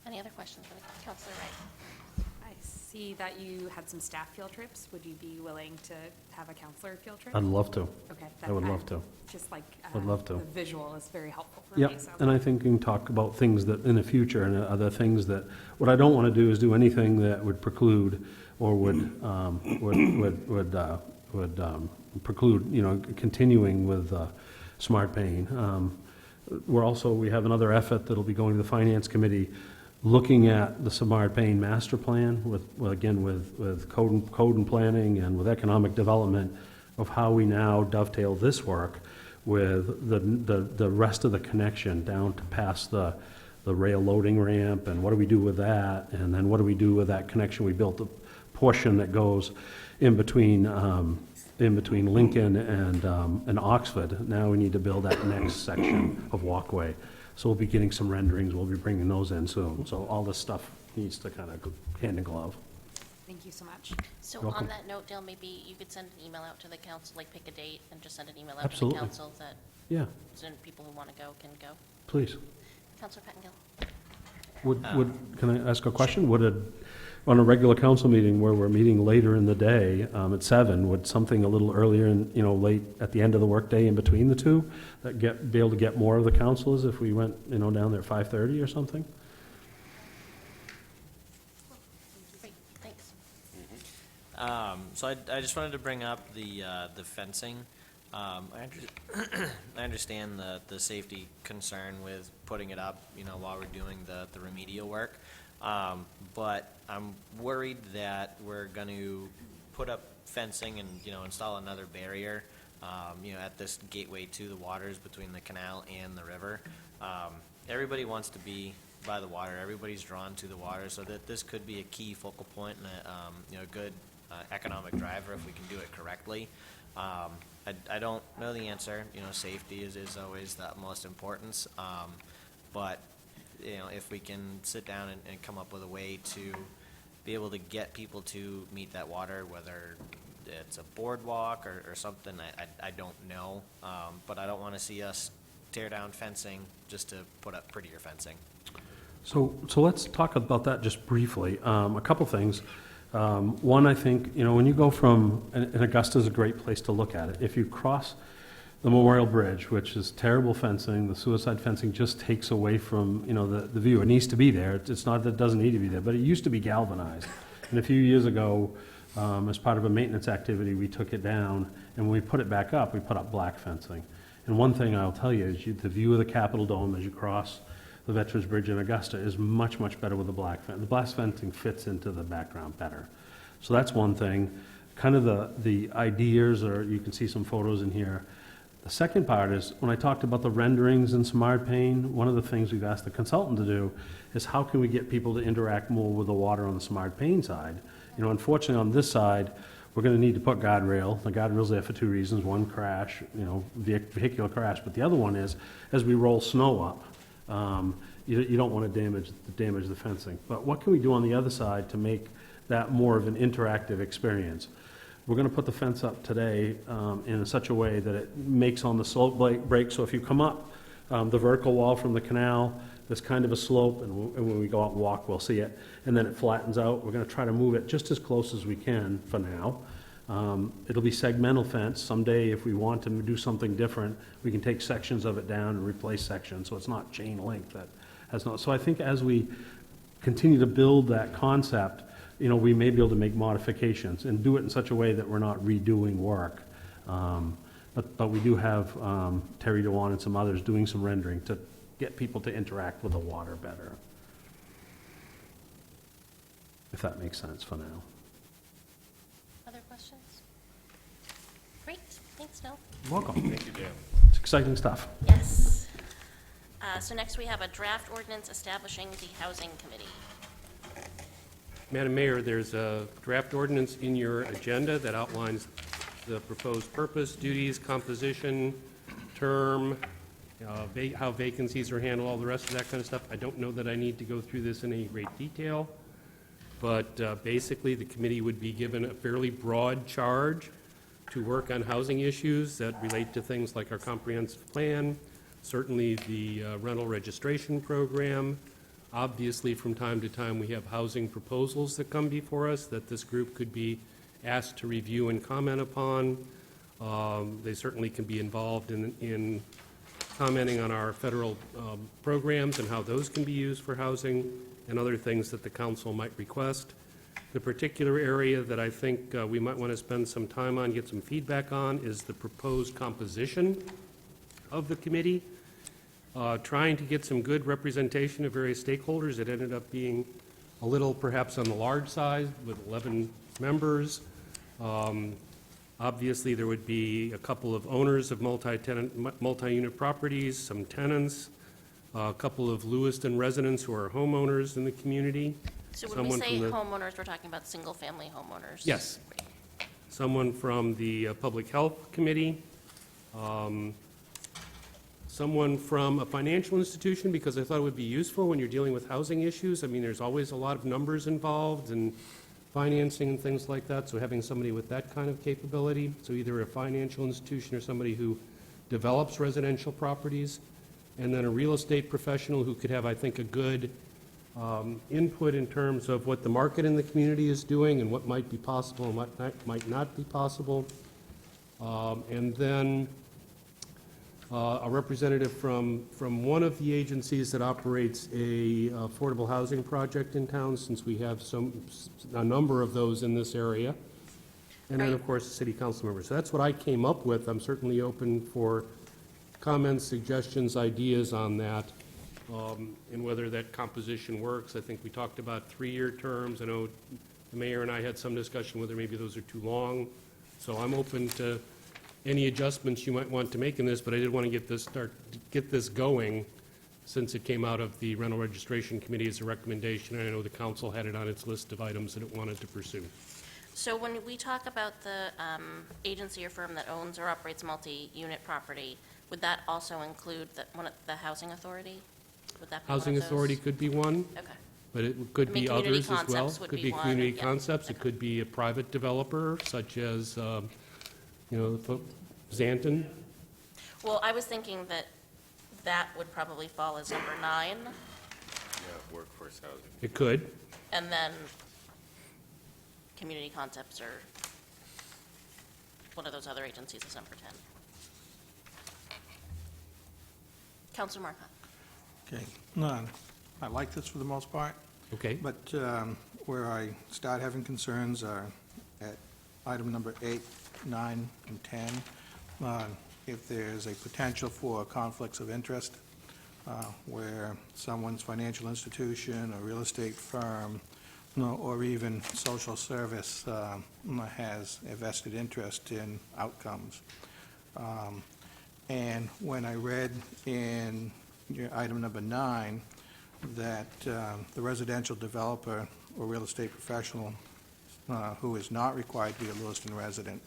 Any other questions for Councilor Wright? I see that you had some staff field trips. Would you be willing to have a counselor field trip? I'd love to. Okay. I would love to. Just like, I'd love to. the visual is very helpful for Yep, me, so. and I think we can talk about things that, in the future, and other things that, what I don't want to do is do anything that would preclude or would preclude, continuing with Smart Payne. We have another effort that'll be going to the Finance Committee, looking at the Samard Payne master plan with code and planning and with economic development of how we now dovetail this work with the rest of the connection down to past the rail loading ramp, and what do we do with that, and then what do we do with that connection? We built a portion that goes in between Lincoln and Oxford. Now we need to build that next section of walkway. So we'll be getting some renderings, we'll be bringing those in soon. So all this stuff needs to kind of go hand in glove. Thank you so much. So Welcome. on that note, Dale, maybe you could send an email out to the council, like pick a date and just send an email out Absolutely. to the council that Yeah, then people who want to go can go. please. Councilor Pettingill? Can I ask a question? On a regular council meeting where we're meeting later in the day, at 7, would something a little earlier and, late at the end of the workday in between the two, be able to get more of the councilors if we went, down there at 5:30 or something? Great, thanks. So I just wanted to bring up the fencing. I understand the safety concern with putting it up, while we're doing the remedial work. But I'm worried that we're going to put up fencing and, install another barrier, at this gateway to the waters between the canal and the river. Everybody wants to be by the water. Everybody's drawn to the water, so that this could be a key focal point and a good economic driver if we can do it correctly. I don't know the answer. Safety is always the utmost importance. But if we can sit down and come up with a way to be able to get people to meet that water, whether it's a boardwalk or something, I don't know. But I don't want to see us tear down fencing just to put up prettier fencing. So let's talk about that just briefly. A couple things. One, I think, when you go from, and Augusta's a great place to look at it. If you cross the Memorial Bridge, which is terrible fencing, the suicide fencing just takes away from, the view. It needs to be there. It's not that it doesn't need to be there, but it used to be galvanized. And a few years ago, as part of a maintenance activity, we took it down, and when we put it back up, we put up black fencing. And one thing I'll tell you is the view of the Capitol Dome as you cross the Veterans Bridge in Augusta is much, much better with the black fencing. The black fencing fits into the background better. So that's one thing. Kind of the ideas, or you can see some photos in here. The second part is, when I talked about the renderings and smart pane, one of the things we've asked the consultant to do is how can we get people to interact more with the water on the smart pane side? You know, unfortunately, on this side, we're gonna need to put guardrail. The guardrail's there for two reasons. One, crash, you know, vehicular crash, but the other one is, as we roll snow up, you don't wanna damage the fencing. But what can we do on the other side to make that more of an interactive experience? We're gonna put the fence up today in such a way that it makes on the slope break, so if you come up the vertical wall from the canal, there's kind of a slope, and when we go out and walk, we'll see it, and then it flattens out. We're gonna try to move it just as close as we can for now. It'll be segmental fence. Someday, if we want to do something different, we can take sections of it down and replace sections, so it's not chain link that has not. So I think as we continue to build that concept, you know, we may be able to make modifications and do it in such a way that we're not redoing work. But we do have Terry Dewan and some others doing some rendering to get people to interact with the water better. If that makes sense for now. Other questions? Great, thanks, Bill. Welcome. Thank you, Dan. It's exciting stuff. Yes. So next we have a draft ordinance establishing the Housing Committee. Madam Mayor, there's a draft ordinance in your agenda that outlines the proposed purpose, duties, composition, term, how vacancies are handled, all the rest of that kind of stuff. I don't know that I need to go through this in any great detail, but basically the committee would be given a fairly broad charge to work on housing issues that relate to things like our comprehensive plan, certainly the rental registration program. Obviously, from time to time, we have housing proposals that come before us that this group could be asked to review and comment upon. They certainly can be involved in commenting on our federal programs and how those can be used for housing and other things that the council might request. The particular area that I think we might want to spend some time on, get some feedback on, is the proposed composition of the committee. Trying to get some good representation of various stakeholders. It ended up being a little perhaps on the large side with 11 members. Obviously, there would be a couple of owners of multi-unit properties, some tenants, a couple of Lewiston residents who are homeowners in the community. So when we Someone say from the- homeowners, we're talking about single-family homeowners? Yes. Someone from the Public Health Committee, someone from a financial institution, because I thought it would be useful when you're dealing with housing issues. I mean, there's always a lot of numbers involved and financing and things like that, so having somebody with that kind of capability, so either a financial institution or somebody who develops residential properties, and then a real estate professional who could have, I think, a good input in terms of what the market in the community is doing and what might be possible and what might not be possible. And then a representative from one of the agencies that operates a affordable housing project in town, since we have a number of those in this area. And then, of course, the city council members. So that's what I came up with. I'm certainly open for comments, suggestions, ideas on that, and whether that composition works. I think we talked about 3-year terms. I know the mayor and I had some discussion whether maybe those are too long. So I'm open to any adjustments you might want to make in this, but I did want to get this going since it came out of the Rental Registration Committee as a recommendation, and I know the council had it on its list of items that it wanted to pursue. So when we talk about the agency or firm that owns or operates multi-unit property, would that also include the housing authority? Would that be one of Housing those? authority could be one, Okay. but it could I mean, be Community others as well. Concepts would Could be be one, community yeah. concepts, it could be a private developer such as, Xanton. Well, I was thinking that would probably fall as number 9, Yeah, workforce housing. It could. and then Community Concepts or one of those other agencies is number 10. Councilor Marcotte. Okay, no, I like this for the most part, Okay. but where I start having concerns are at item number 8, 9, and 10, if there's a potential for conflicts of interest, where someone's financial institution or real estate firm, or even social service has a vested interest in outcomes. And when I read in your item number 9 that the residential developer or real estate professional who is not required to be a Lewiston resident,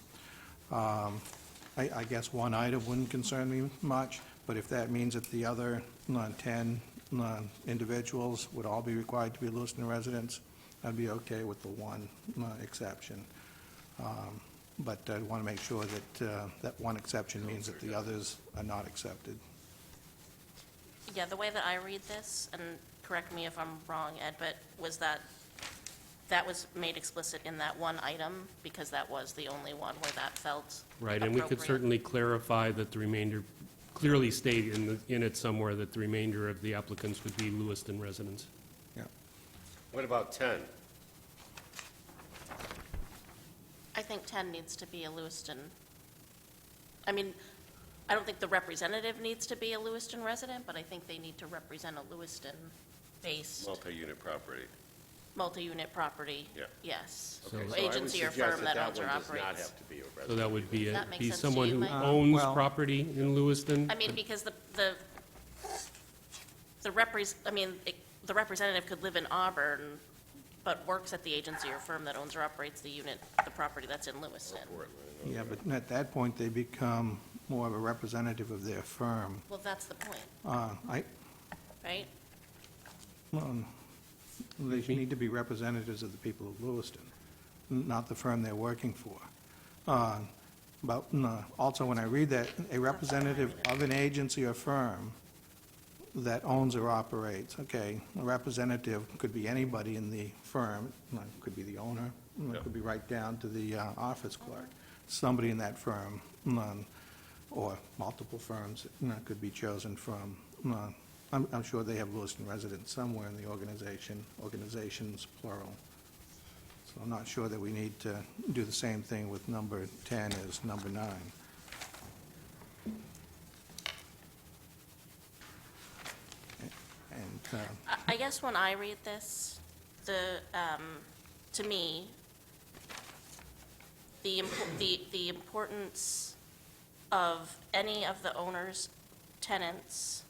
I guess one item wouldn't concern me much, but if that means that the other 10 individuals would all be required to be Lewiston residents, I'd be okay with the one exception. But I'd want to make sure that that one exception means that the others are not accepted. Yeah, the way that I read this, and correct me if I'm wrong, Ed, but was that was made explicit in that one item because that was the only one where that felt Right, and we could appropriate? certainly clarify that the remainder, clearly state in it somewhere that the remainder of the applicants would be Lewiston residents. Yeah. What about 10? I think 10 needs to be a Lewiston. I mean, I don't think the representative needs to be a Lewiston resident, but I think they need to represent a Lewiston-based Multi-unit property. multi-unit property. Yeah. Yes. Okay, so I would Agency or suggest firm that owns or one does not operates. have to be a resident. So that would be, That makes be sense to someone you, who Mike? owns Well- property in Lewiston. I mean, because the the representative could live in Auburn, but works at the agency or firm that owns or operates the unit, the property that's in Lewiston. Yeah, but at that point, they become more of a representative of their firm. Well, that's the point, I, right? They need to be representatives of the people of Lewiston, not the firm they're working for. But also, when I read that, a representative of an agency or firm that owns or operates, okay, a representative could be anybody in the firm, could be the owner, it could be right down to the office clerk, somebody in that firm, or multiple firms that could be chosen from. I'm sure they have Lewiston residents somewhere in the organization, organizations plural. So I'm not sure that we need to do the same thing with number 10 as number 9. And, I guess when I read this, to me, the importance of any of the owners, tenants,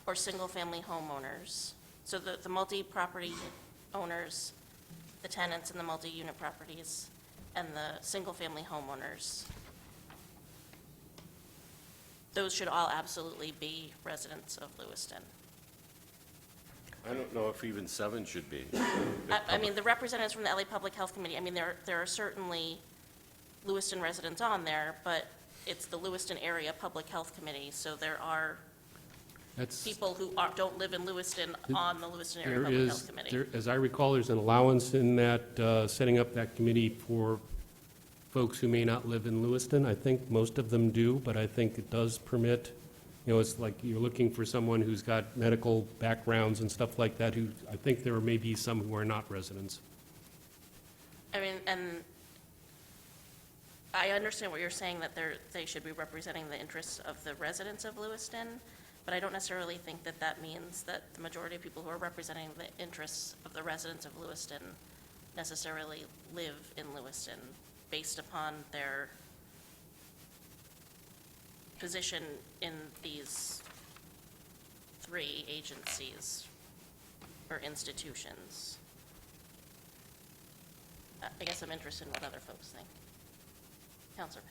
or single-family homeowners, so the multi-property owners, the tenants in the multi-unit properties, and the single-family homeowners, those should all absolutely be residents of Lewiston. I don't know if even 7 should be. I mean, the representatives from the LA Public Health Committee, I mean, there are certainly Lewiston residents on there, but it's the Lewiston Area Public Health Committee, so there are That's, people who don't live in Lewiston on the Lewiston Area there Public is, Health Committee. as I recall, there's an allowance in that, setting up that committee for folks who may not live in Lewiston. I think most of them do, but I think it does permit, you know, it's like you're looking for someone who's got medical backgrounds and stuff like that, who, I think there may be some who are not residents. I mean, and I understand what you're saying, that they should be representing the interests of the residents of Lewiston, but I don't necessarily think that that means that the majority of people who are representing the interests of the residents of Lewiston necessarily live in Lewiston based upon their position in these 3 agencies or institutions. I guess I'm interested in what other folks think. Counselor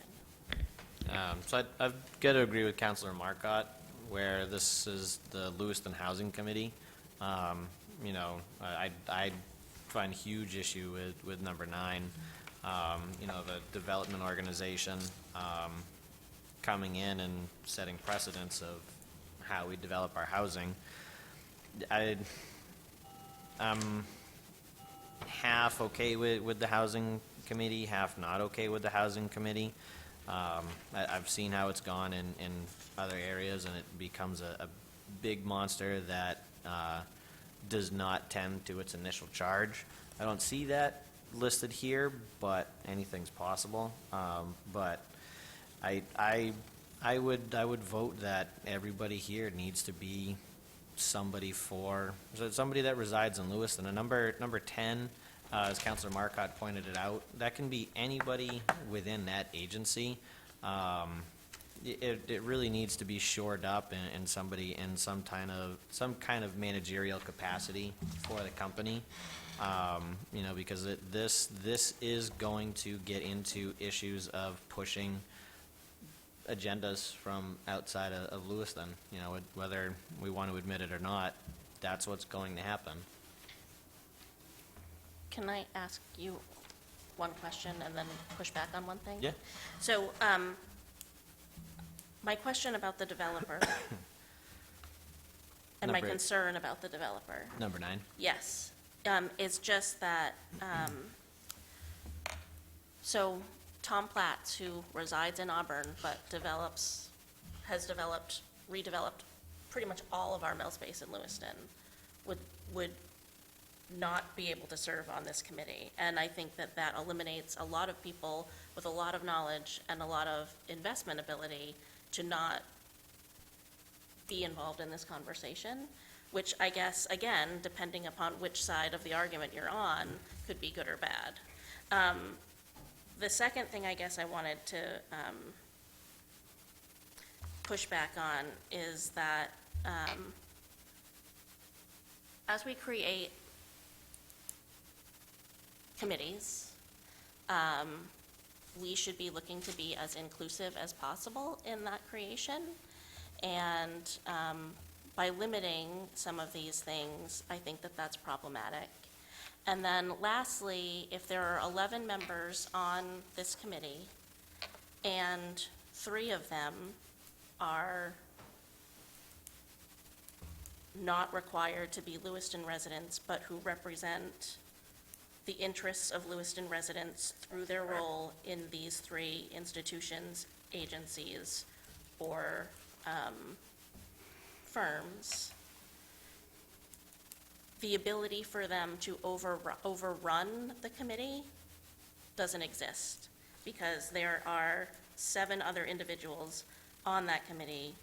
Pena. So I've got to agree with Counselor Marcotte, where this is the Lewiston Housing Committee. You know, I find huge issue with number 9. You know, the development organization coming in and setting precedents of how we develop our housing. I'm half okay with the housing committee, half not okay with the housing committee. I've seen how it's gone in other areas, and it becomes a big monster that does not tend to its initial charge. I don't see that listed here, but anything's possible. But I would vote that everybody here needs to be somebody somebody that resides in Lewiston. And number 10, as Councilor Marcotte pointed it out, that can be anybody within that agency. It really needs to be shored up in somebody in some kind of managerial capacity for the company. Because this is going to get into issues of pushing agendas from outside of Lewiston. Whether we want to admit it or not, that's what's going to happen. Can I ask you one question and then push back on one thing? Yeah. So, my question about the developer and my Number 8. concern about the developer, Number 9. yes, is just that, so Tom Platts, who resides in Auburn but has redeveloped pretty much all of our mill space in Lewiston, would not be able to serve on this committee. And I think that eliminates a lot of people with a lot of knowledge and a lot of investment ability to not be involved in this conversation, which I guess, again, depending upon which side of the argument you're on, could be good or bad. The second thing I guess I wanted to push back on is that as we create committees, we should be looking to be as inclusive as possible in that creation. And by limiting some of these things, I think that that's problematic. And then lastly, if there are 11 members on this committee and 3 of them are not required to be Lewiston residents, but who represent the interests of Lewiston residents through their role in these 3 institutions, agencies, or firms, the ability for them to overrun the committee doesn't exist, because there are 7 other individuals on that committee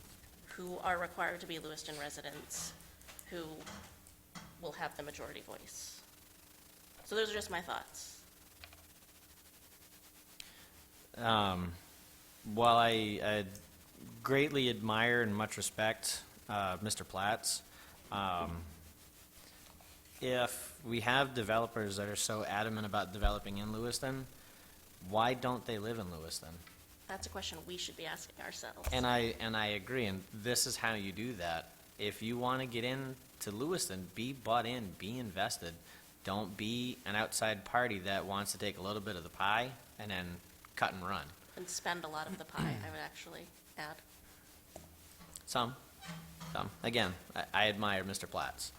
who are required to be Lewiston residents, who will have the majority voice. So those are just my thoughts. While I greatly admire and much respect Mr. Platts, if we have developers that are so adamant about developing in Lewiston, why don't they live in Lewiston? That's a question we should be asking ourselves. And I agree, and this is how you do that. If you want to get into Lewiston, be bought in, be invested. Don't be an outside party that wants to take a little bit of the pie and then cut and run. And spend a lot of the pie, I would actually add. Some. Again, I admire Mr. Platts,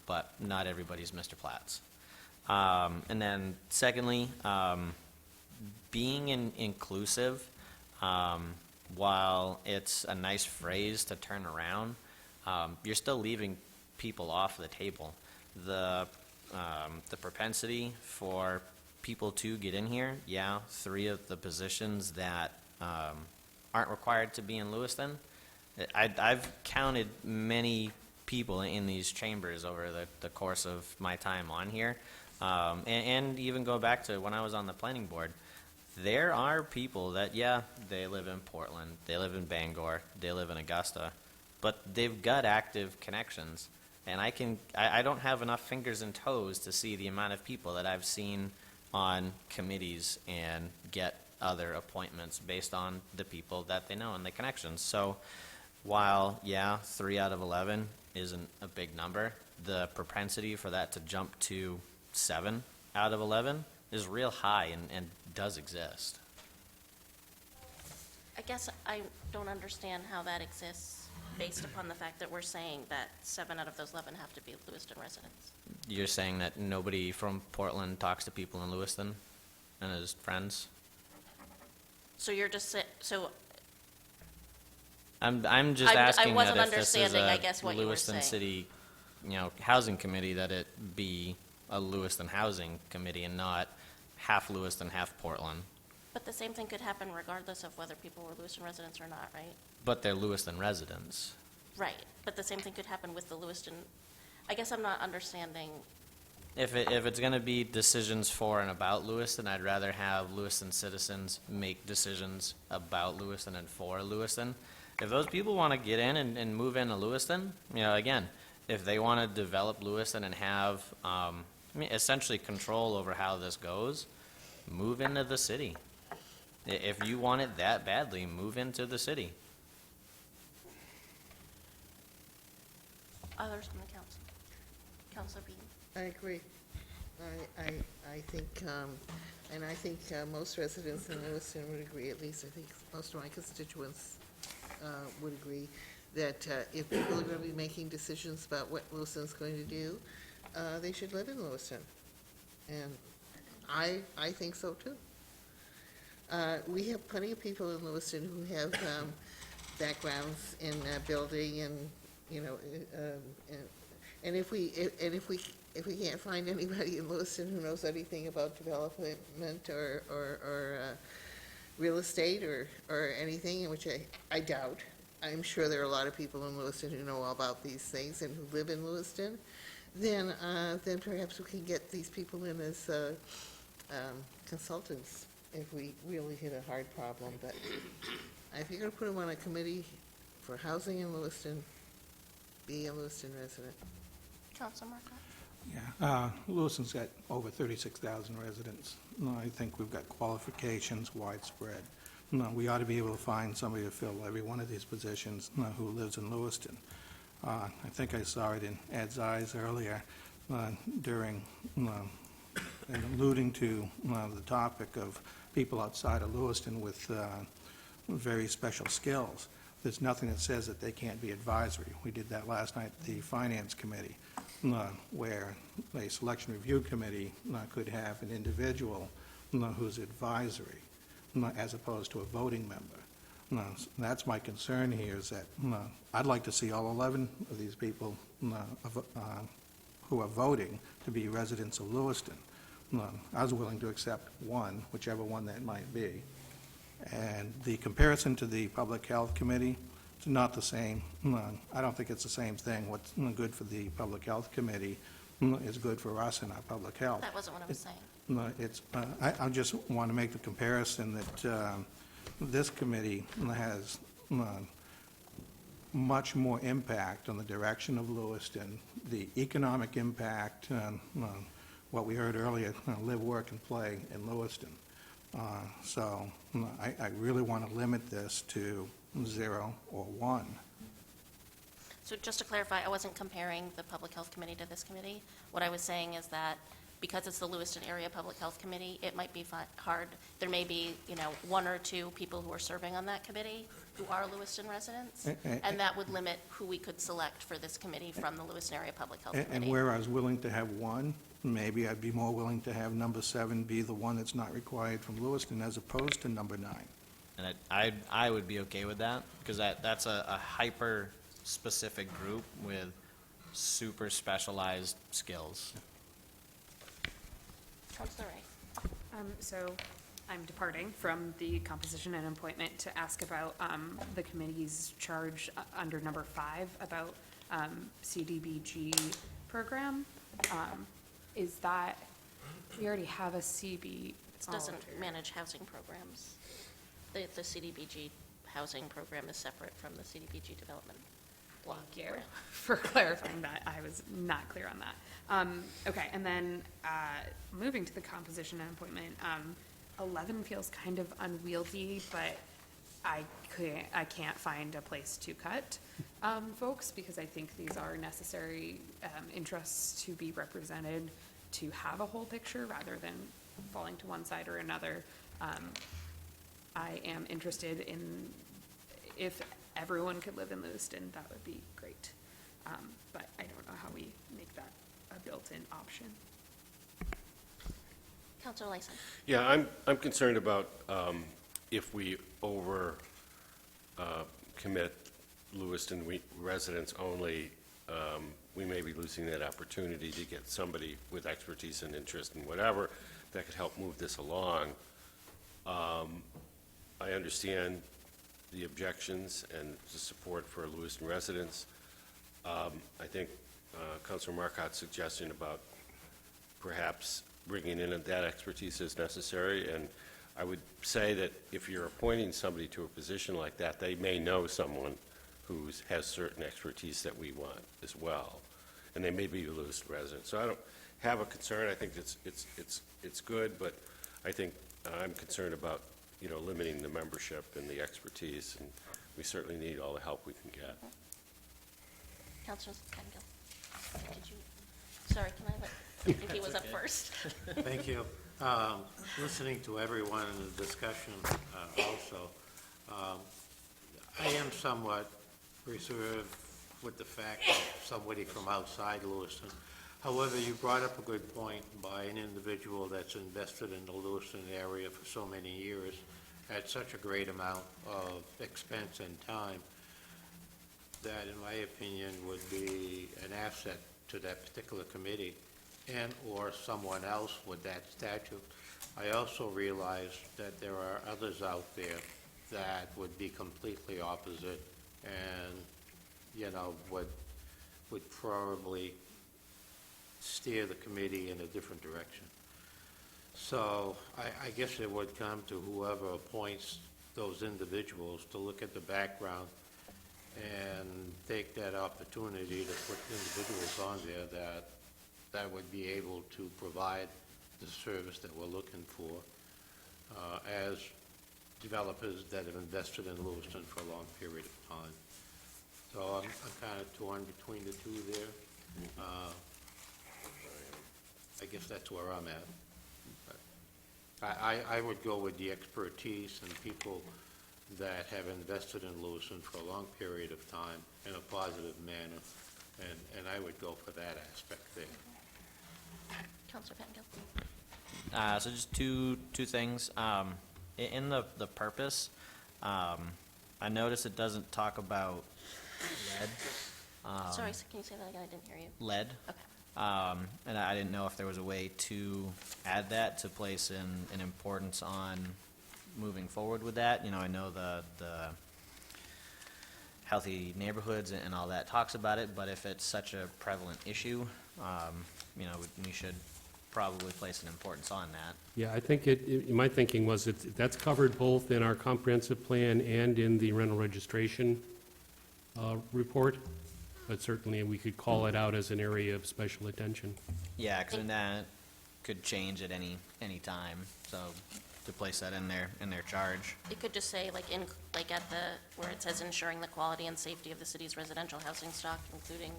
but not everybody's Mr. Platts. And then secondly, being inclusive, while it's a nice phrase to turn around, you're still leaving people off the table. The propensity for people to get in here, 3 of the positions that aren't required to be in Lewiston. I've counted many people in these chambers over the course of my time on here, and even go back to when I was on the planning board. There are people that, they live in Portland, they live in Bangor, they live in Augusta, but they've got active connections. And I don't have enough fingers and toes to see the amount of people that I've seen on committees and get other appointments based on the people that they know and the connections. So while, 3 out of 11 isn't a big number, the propensity for that to jump to 7 out of 11 is real high and does exist. I guess I don't understand how that exists based upon the fact that we're saying that 7 out of those 11 have to be Lewiston residents. You're saying that nobody from Portland talks to people in Lewiston and is friends? So you're just, I'm just asking that if this is I guess, a what you were Lewiston saying. City, housing committee, that it be a Lewiston Housing Committee and not half Lewiston, half Portland. But the same thing could happen regardless of whether people were Lewiston residents or not, right? But they're Lewiston residents. Right, but the same thing could happen with the Lewiston, I guess I'm not understanding. If it's going to be decisions for and about Lewiston, I'd rather have Lewiston citizens make decisions about Lewiston and for Lewiston. If those people want to get in and move into Lewiston, again, if they want to develop Lewiston and have, essentially control over how this goes, move into the city. If you want it that badly, move into the city. Others from the council. Councilor Bean. I agree. I think, and I think most residents in Lewiston would agree, at least I think most of my constituents would agree, that if people are going to be making decisions about what Lewiston's going to do, they should live in Lewiston. And I think so too. We have plenty of people in Lewiston who have backgrounds in building and, and if we can't find anybody in Lewiston who knows anything about development or real estate or anything, which I doubt, I'm sure there are a lot of people in Lewiston who know all about these things and who live in Lewiston, then perhaps we can get these people in as consultants if we really hit a hard problem. But if you're going to put them on a committee for housing in Lewiston, be a Lewiston resident. Councilor Marcotte. Yeah, Lewiston's got over 36,000 residents. No, I think we've got qualifications widespread. No, we ought to be able to find somebody to fill every one of these positions who lives in Lewiston. I think I saw it in Ed's eyes earlier during and alluding to the topic of people outside of Lewiston with very special skills. There's nothing that says that they can't be advisory. We did that last night at the Finance Committee, where a selection review committee could have an individual who's advisory as opposed to a voting member. That's my concern here, is that I'd like to see all 11 of these people who are voting to be residents of Lewiston. I was willing to accept one, whichever one that might be. And the comparison to the Public Health Committee, it's not the same. I don't think it's the same thing. What's good for the Public Health Committee is good for us in our public health. That wasn't what I was saying. I just want to make the comparison that this committee has much more impact on the direction of Lewiston, the economic impact, what we heard earlier, live, work, and play in Lewiston. So I really want to limit this to 0 or 1. So just to clarify, I wasn't comparing the Public Health Committee to this committee. What I was saying is that because it's the Lewiston Area Public Health Committee, it might be hard. There may be, 1 or 2 people who are serving on that committee who are Lewiston residents, and that would limit who we could select for this committee from the Lewiston Area Public Health Committee. And where I was willing to have 1, maybe I'd be more willing to have number 7 be the one that's not required from Lewiston as opposed to number 9. And I would be okay with that, because that's a hyper-specific group with super specialized skills. Councilor Ray. So I'm departing from the composition and appointment to ask about the committee's charge under number 5 about CDBG program. Is that, we already have a CB. It doesn't manage housing programs. The CDBG housing program is separate from the CDBG development block. Thank you for clarifying that. I was not clear on that. Okay, and then moving to the composition and appointment, 11 feels kind of unwieldy, but I can't find a place to cut folks, because I think these are necessary interests to be represented, to have a whole picture rather than falling to one side or another. I am interested in, if everyone could live in Lewiston, that would be great. But I don't know how we make that a built-in option. Councilor Lyson. Yeah, I'm concerned about if we over commit Lewiston residents only we may be losing that opportunity to get somebody with expertise and interest in whatever that could help move this along. I understand the objections and the support for Lewiston residents. I think Councilor Marcotte's suggestion about perhaps bringing in that expertise is necessary, and I would say that if you're appointing somebody to a position like that, they may know someone who has certain expertise that we want as well, and they may be a Lewiston resident. So I don't have a concern. I think it's good, but I think I'm concerned about, you know, limiting the membership and the expertise, and we certainly need all the help we can get. Councilor Pengill, did you, sorry, can I let, I think he was up first. Thank you. Listening to everyone in the discussion also, I am somewhat reserved with the fact of somebody from outside Lewiston. However, you brought up a good point by an individual that's invested in the Lewiston area for so many years at such a great amount of expense and time that, in my opinion, would be an asset to that particular committee and/or someone else with that statute. I also realize that there are others out there that would be completely opposite and, you know, would probably steer the committee in a different direction. So I guess it would come to whoever appoints those individuals to look at the background and take that opportunity to put individuals on there that would be able to provide the service that we're looking for as developers that have invested in Lewiston for a long period of time. So I'm kind of torn between the two there. I guess that's where I'm at. But I would go with the expertise and people that have invested in Lewiston for a long period of time in a positive manner, and I would go for that aspect there. Councilor Pengill. So just two things. In the purpose, I noticed it doesn't talk about lead. Sorry, can you say that again? I didn't hear you. Lead. Okay. And I didn't know if there was a way to add that, to place an importance on moving forward with that. You know, I know the healthy neighborhoods and all that talks about it, but if it's such a prevalent issue, you know, we should probably place an importance on that. Yeah, I think my thinking was that's covered both in our comprehensive plan and in the rental registration report, but certainly we could call it out as an area of special attention. Yeah, because that could change at any time, so to place that in their charge. It could just say, like, at the, where it says ensuring the quality and safety of the city's residential housing stock, including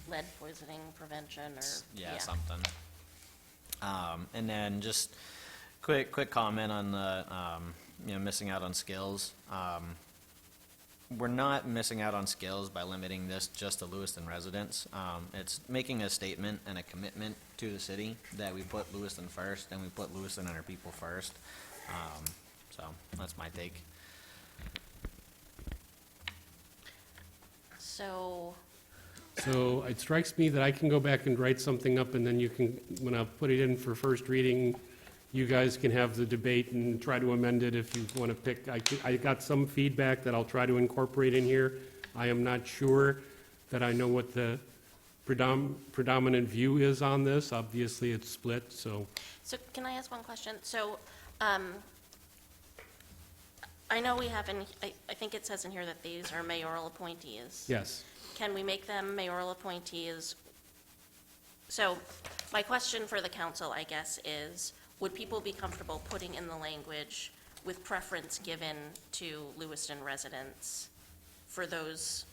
lead poisoning prevention, or, Yeah, something. And then just quick comment on the, you know, missing out on skills. We're not missing out on skills by limiting this just to Lewiston residents. It's making a statement and a commitment to the city that we put Lewiston first and we put Lewiston and our people first. So that's my take. So, So it strikes me that I can go back and write something up, and then you can, when I put it in for first reading, you guys can have the debate and try to amend it if you want to pick. I got some feedback that I'll try to incorporate in here. I am not sure that I know what the predominant view is on this. Obviously, it's split, so. so can I ask one question? So, I know we have I think it says in here that these are mayoral appointees. Yes. Can we make them mayoral appointees? So, my question for the council, I guess, is, would people be comfortable putting in the language with preference given to Lewiston residents for those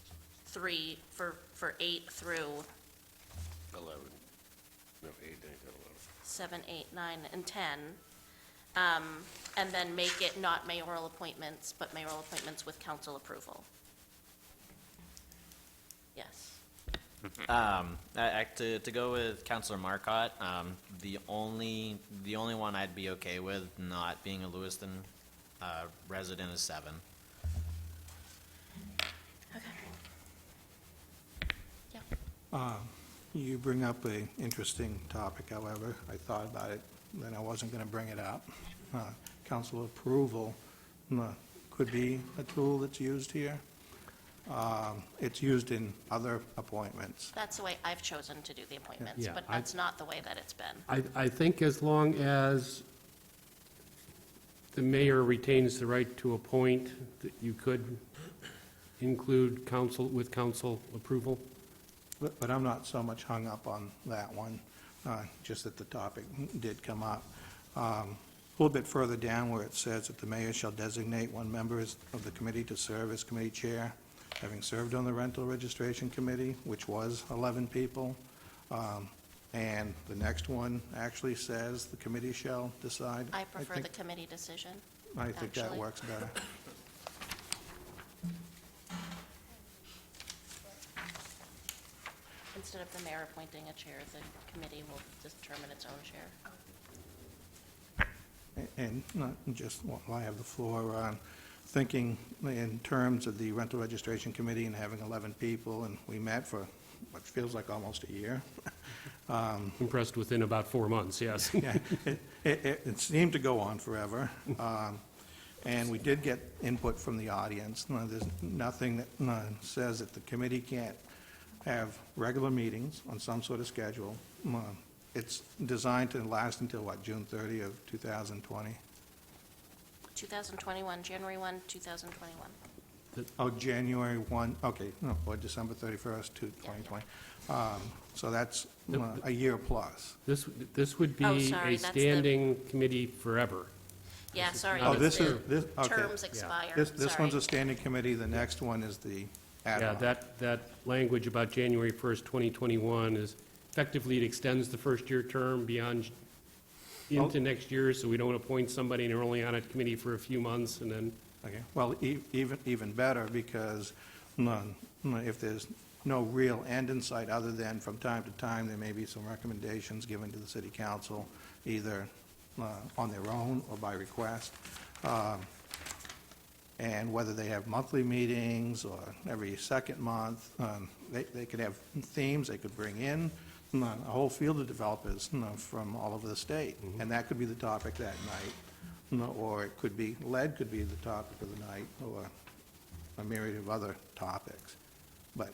three, for 8 through 11. No, 8, 9, 10, 11. 7, 8, 9, and 10, and then make it not mayoral appointments, but mayoral appointments with council approval? Yes. To go with Councilor Marcotte, the only one I'd be okay with not being a Lewiston resident is 7. Okay. Yeah. You bring up an interesting topic, however. I thought about it, then I wasn't going to bring it up. Council approval could be a tool that's used here. It's used in other appointments. That's the way I've chosen to do the appointments, Yeah, but that's not the way that it's been. I think as long as the mayor retains the right to appoint, that you could include council, with council approval. But I'm not so much hung up on that one, just that the topic did come up. A little bit further down where it says that the mayor shall designate one member of the committee to serve as committee chair, having served on the rental registration committee, which was 11 people. And the next one actually says the committee shall decide. I prefer think- the committee decision. I think that actually. works better. Instead of the mayor appointing a chair, the committee will determine its own chair. And not just while I have the floor, thinking in terms of the rental registration committee and having 11 people, and we met for what feels like almost a year. Compressed within about 4 months, yes. Yeah, it seemed to go on forever. And we did get input from the audience. No, there's nothing that says that the committee can't have regular meetings on some sort of schedule. It's designed to last until, what, June 30 of 2020? 2021, January 1, 2021. Oh, January 1, okay, no, or December 31st to 2020. So that's a year plus. This would Oh, be sorry, a that's the- standing committee forever. Yeah, sorry. not Oh, this the is, okay. Terms expire, This one's sorry. a standing committee, the next one is the ad Yeah, hoc. that language about January 1st, 2021 is, effectively, it extends the first-year term beyond, into next year, so we don't appoint somebody and they're only on a committee for a few months, and then, Okay, well, even better, because if there's no real end in sight, other than from time to time, there may be some recommendations given to the city council, either on their own or by request, and whether they have monthly meetings or every second month, they could have themes they could bring in, a whole field of developers from all over the state, and that could be the topic that night. Or it could be, lead could be the topic of the night, or a myriad of other topics. But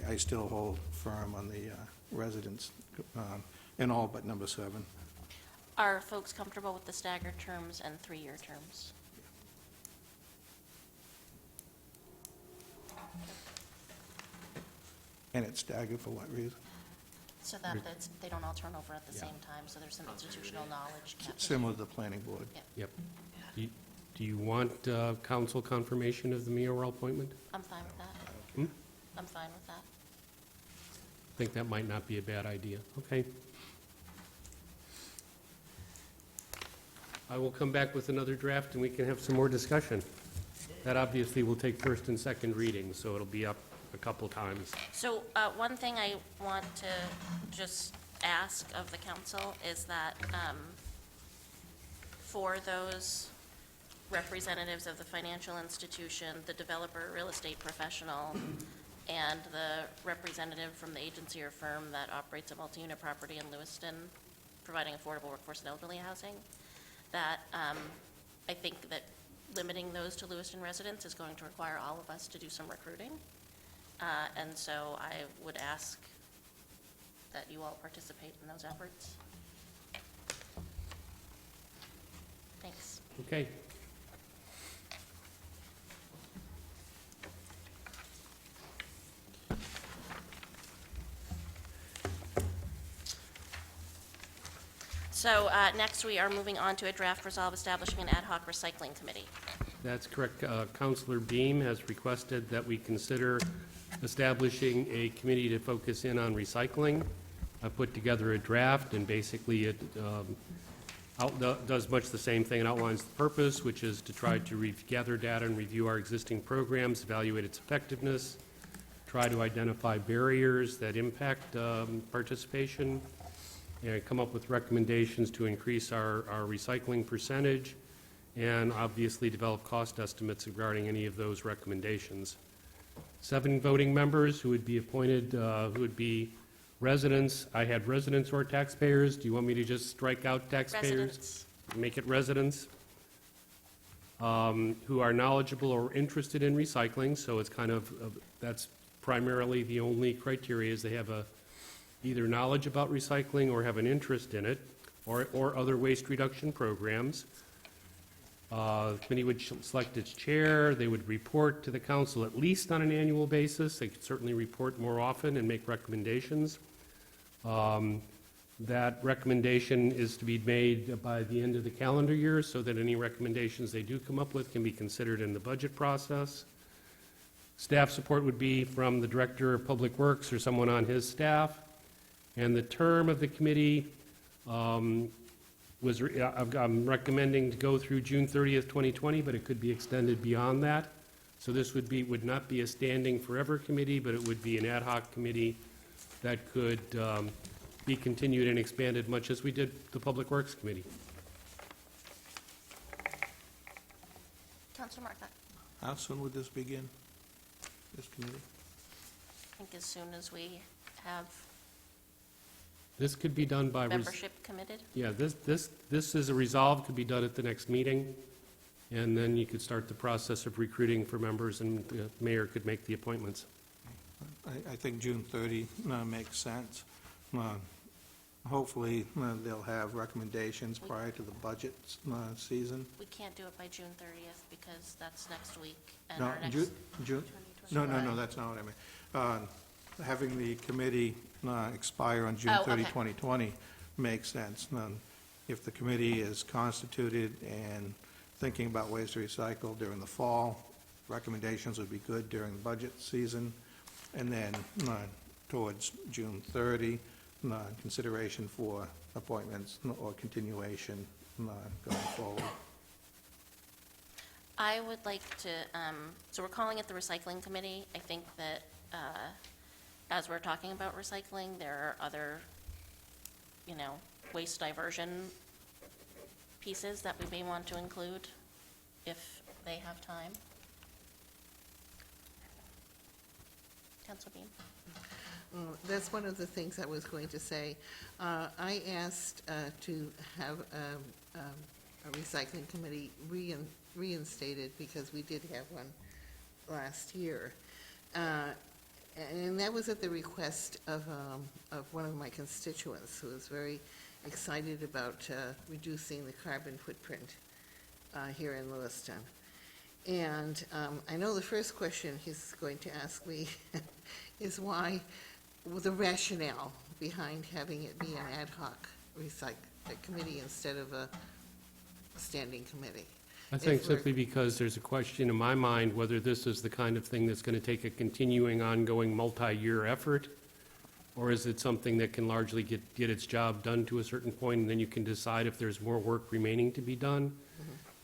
I still hold firm on the residents in all but number 7. Are folks comfortable with the staggered terms and 3-year terms? And it's staggered for what reason? So that they don't all turn over at the same time, so there's some institutional knowledge kept. Similar to the planning board. Yeah. yep. Do you want council confirmation of the mayoral appointment? I'm fine with that. Hmm? I'm fine with that. I think that might not be a bad idea. Okay. I will come back with another draft and we can have some more discussion. That obviously will take first and second readings, so it'll be up a couple times. So one thing I want to just ask of the council is that for those representatives of the financial institution, the developer, real estate professional, and the representative from the agency or firm that operates a multi-unit property in Lewiston, providing affordable workforce and elderly housing, that I think that limiting those to Lewiston residents is going to require all of us to do some recruiting. And so I would ask that you all participate in those efforts. Thanks. Okay. So next, we are moving on to a draft resolve establishing an ad hoc recycling committee. That's correct. Councilor Beam has requested that we consider establishing a committee to focus in on recycling. I put together a draft, and basically it does much the same thing. It outlines the purpose, which is to try to gather data and review our existing programs, evaluate its effectiveness, try to identify barriers that impact participation, and come up with recommendations to increase our recycling percentage, and obviously develop cost estimates regarding any of those recommendations. 7 voting members who would be appointed, who would be Residents, I had residents or taxpayers. Do you want me to just strike out taxpayers? Residents. Make it residents who are knowledgeable or interested in recycling, so it's kind of, that's primarily the only criteria, is they have either knowledge about recycling or have an interest in it, or other waste reduction programs. The committee would select its chair. They would report to the council at least on an annual basis. They could certainly report more often and make recommendations. That recommendation is to be made by the end of the calendar year, so that any recommendations they do come up with can be considered in the budget process. Staff support would be from the Director of Public Works or someone on his staff. And the term of the committee I'm recommending to go through June 30th, 2020, but it could be extended beyond that. So this would not be a standing forever committee, but it would be an ad hoc committee that could be continued and expanded, much as we did the Public Works Committee. Councilor Martha? How soon would this begin, this committee? I think as soon as we have This could be done by... membership committed. Yeah, this is a resolve, could be done at the next meeting, and then you could start the process of recruiting for members, and the mayor could make the appointments. I think June 30 makes sense. Hopefully, they'll have recommendations prior to the budget season. We can't do it by June 30th because that's next week and No, our next. June? No, that's not what I mean. Having the committee expire on June Oh, 30, okay. 2020 makes sense. If the committee is constituted and thinking about ways to recycle during the fall, recommendations would be good during the budget season. And then towards June 30, consideration for appointments or continuation going forward. I would like to, so we're calling it the Recycling Committee. I think that as we're talking about recycling, there are other, waste diversion pieces that we may want to include if they have time. Councilor Bean? That's one of the things I was going to say. I asked to have a recycling committee reinstated because we did have one last year. And that was at the request of one of my constituents who was very excited about reducing the carbon footprint here in Lewiston. And I know the first question he's going to ask me is why, the rationale behind having it be an ad hoc committee instead of a standing committee. I think If we're- simply because there's a question in my mind whether this is the kind of thing that's going to take a continuing, ongoing, multi-year effort, or is it something that can largely get its job done to a certain point, and then you can decide if there's more work remaining to be done?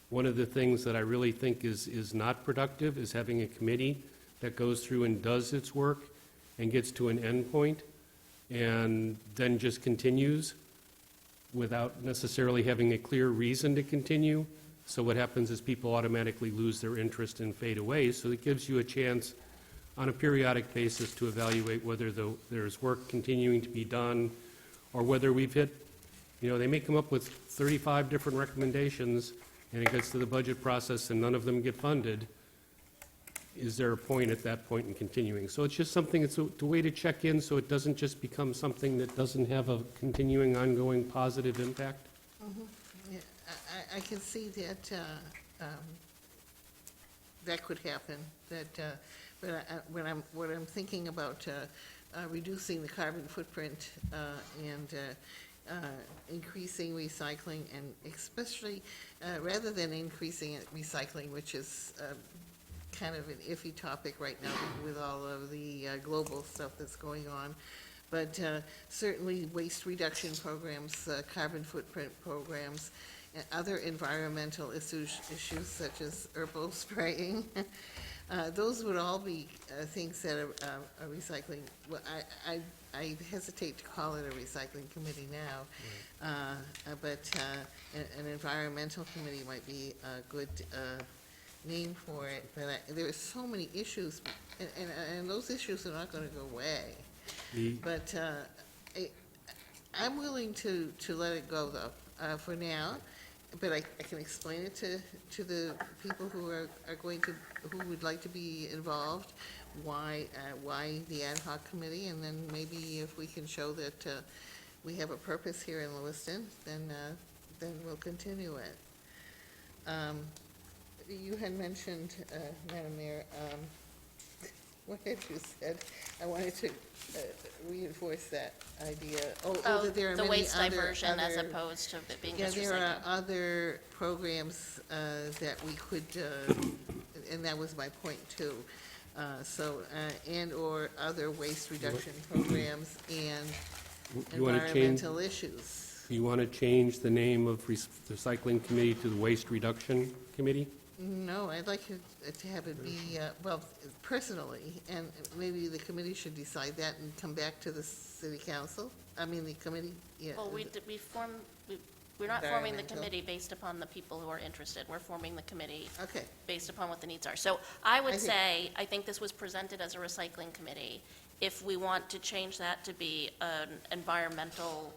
One of the things that I really think is not productive is having a committee that goes through and does its work and gets to an end point and then just continues without necessarily having a clear reason to continue. So what happens is people automatically lose their interest and fade away. So it gives you a chance on a periodic basis to evaluate whether there's work continuing to be done or whether we've hit, they may come up with 35 different recommendations and it gets to the budget process and none of them get funded. Is there a point at that point in continuing? So it's just something, it's a way to check in so it doesn't just become something that doesn't have a continuing, ongoing positive impact. Yeah, I can see that that could happen, but what I'm thinking about reducing the carbon footprint and increasing recycling, and especially rather than increasing recycling, which is kind of an iffy topic right now with all of the global stuff that's going on. But certainly waste reduction programs, carbon footprint programs, and other environmental issues such as herbal spraying, those would all be things that are recycling. Well, I hesitate to call it a recycling committee now, but an environmental committee might be a good name for it. But there are so many issues, and those issues are not going to go away. But I'm willing to let it go, though, for now, but I can explain it to the people who are going to, who would like to be involved, why the ad hoc committee, and then maybe if we can show that we have a purpose here in Lewiston, then we'll continue it. You had mentioned, Madam Mayor, what had you said? I wanted to reinforce that idea. Oh, that there are the many waste other- diversion as other- opposed to it being Yeah, just there are recycling. other programs that we could, and that was my point too. And/or other waste reduction programs and You wanna change- environmental issues. You want to change the name of recycling committee to the waste reduction committee? No, I'd like to have it be, well, personally, and maybe the committee should decide that and come back to the city council. I mean, the committee, yeah. Well, we're not forming the Environmental. committee based upon the people who are interested. We're forming the committee Okay, based upon what the needs are. So I would I think- say, I think this was presented as a recycling committee. If we want to change that to be an environmental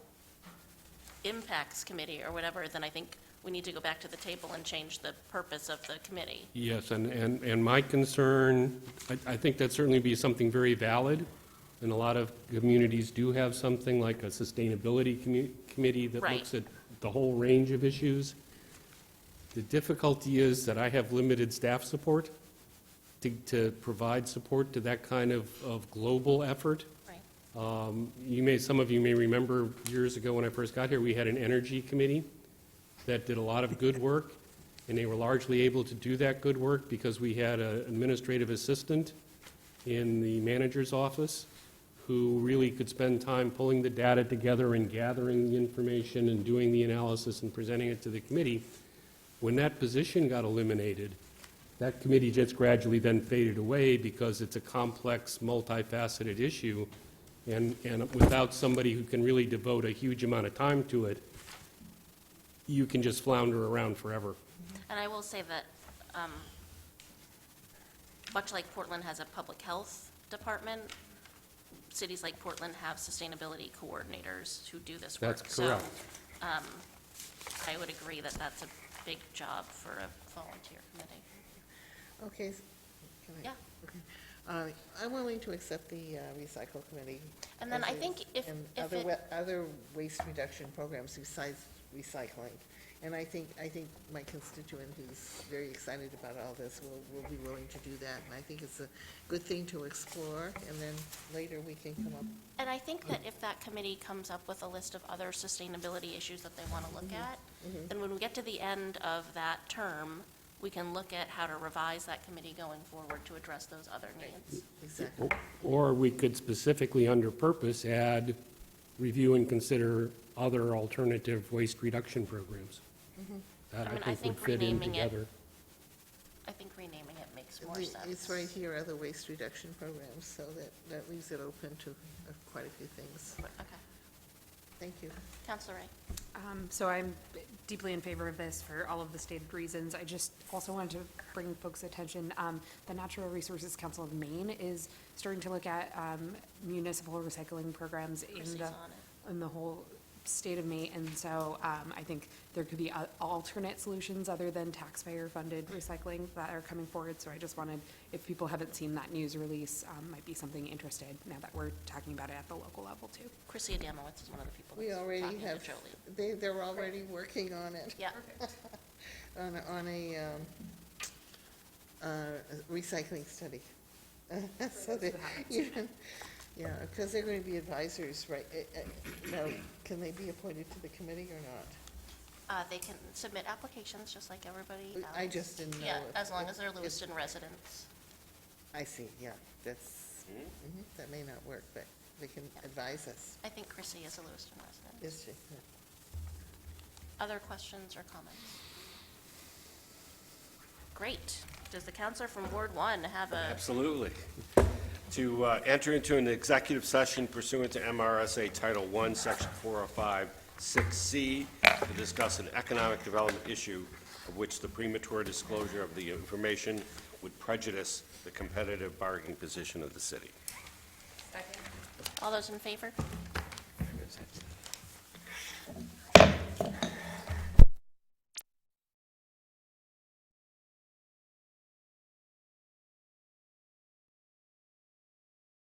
impacts committee or whatever, then I think we need to go back to the table and change the purpose of the committee. Yes, and my concern, I think that'd certainly be something very valid, and a lot of communities do have something like a sustainability committee that Right. looks at the whole range of issues. The difficulty is that I have limited staff support to provide support to that kind of global effort. Right. Some of you may remember years ago when I first got here, we had an energy committee that did a lot of good work, and they were largely able to do that good work because we had an administrative assistant in the manager's office who really could spend time pulling the data together and gathering the information and doing the analysis and presenting it to the committee. When that position got eliminated, that committee just gradually then faded away because it's a complex, multifaceted issue, and without somebody who can really devote a huge amount of time to it, you can just flounder around forever. And I will say that, much like Portland has a public health department, cities like Portland have sustainability coordinators who do this work. That's correct. So, I would agree that that's a big job for a volunteer committee. okay. Can I- Yeah. okay. I'm willing to accept the recycle committee. And then as I is, think if other waste reduction programs besides recycling. And I think my constituent who's very excited about all this will be willing to do that. And I think it's a good thing to explore, and then later we can come up. And I think that if that committee comes up with a list of other sustainability issues that they want to look at, then when we get to the end of that term, we can look at how to revise that committee going forward to address those other needs. Exactly. Or we could specifically, under purpose, add, review and consider other alternative waste reduction programs. That I mean, I think would fit in renaming it together. I think renaming it makes more It's sense. right here, other waste reduction programs, so that leaves it open to quite a few things. Okay. Thank you. Counselor Ray? So I'm deeply in favor of this for all of the stated reasons. I just also wanted to bring folks' attention, the Natural Resources Council of Maine is starting to look at municipal recycling programs Chrissy's on it. in the whole state of Maine. And so I think there could be alternate solutions other than taxpayer-funded recycling that are coming forward. So I just wanted, if people haven't seen that news release, might be something interested now that we're talking about it at the local level too. Chrissy Adamowitz is one of the people We that's already talking to have, Jolie. they're already working on it. Yeah. On a recycling study. So that, yeah, because they're going to be advisors, right? Now, can they be appointed to the committee or not? They can submit applications just like everybody else. I just didn't know. Yeah, if- as long as they're if- Lewiston residents. I see, yeah, that's, that may not work, but they can advise us. I think Chrissy is a Lewiston resident. Is she? Yeah. Other questions or comments? Great. Does the counselor from Ward 1 have a, Absolutely. To enter into an executive session pursuant to MRSA Title I, Section 405, 6C, to discuss an economic development issue of which the premature disclosure of the information would prejudice the competitive bargaining position of the city. all those in favor? say?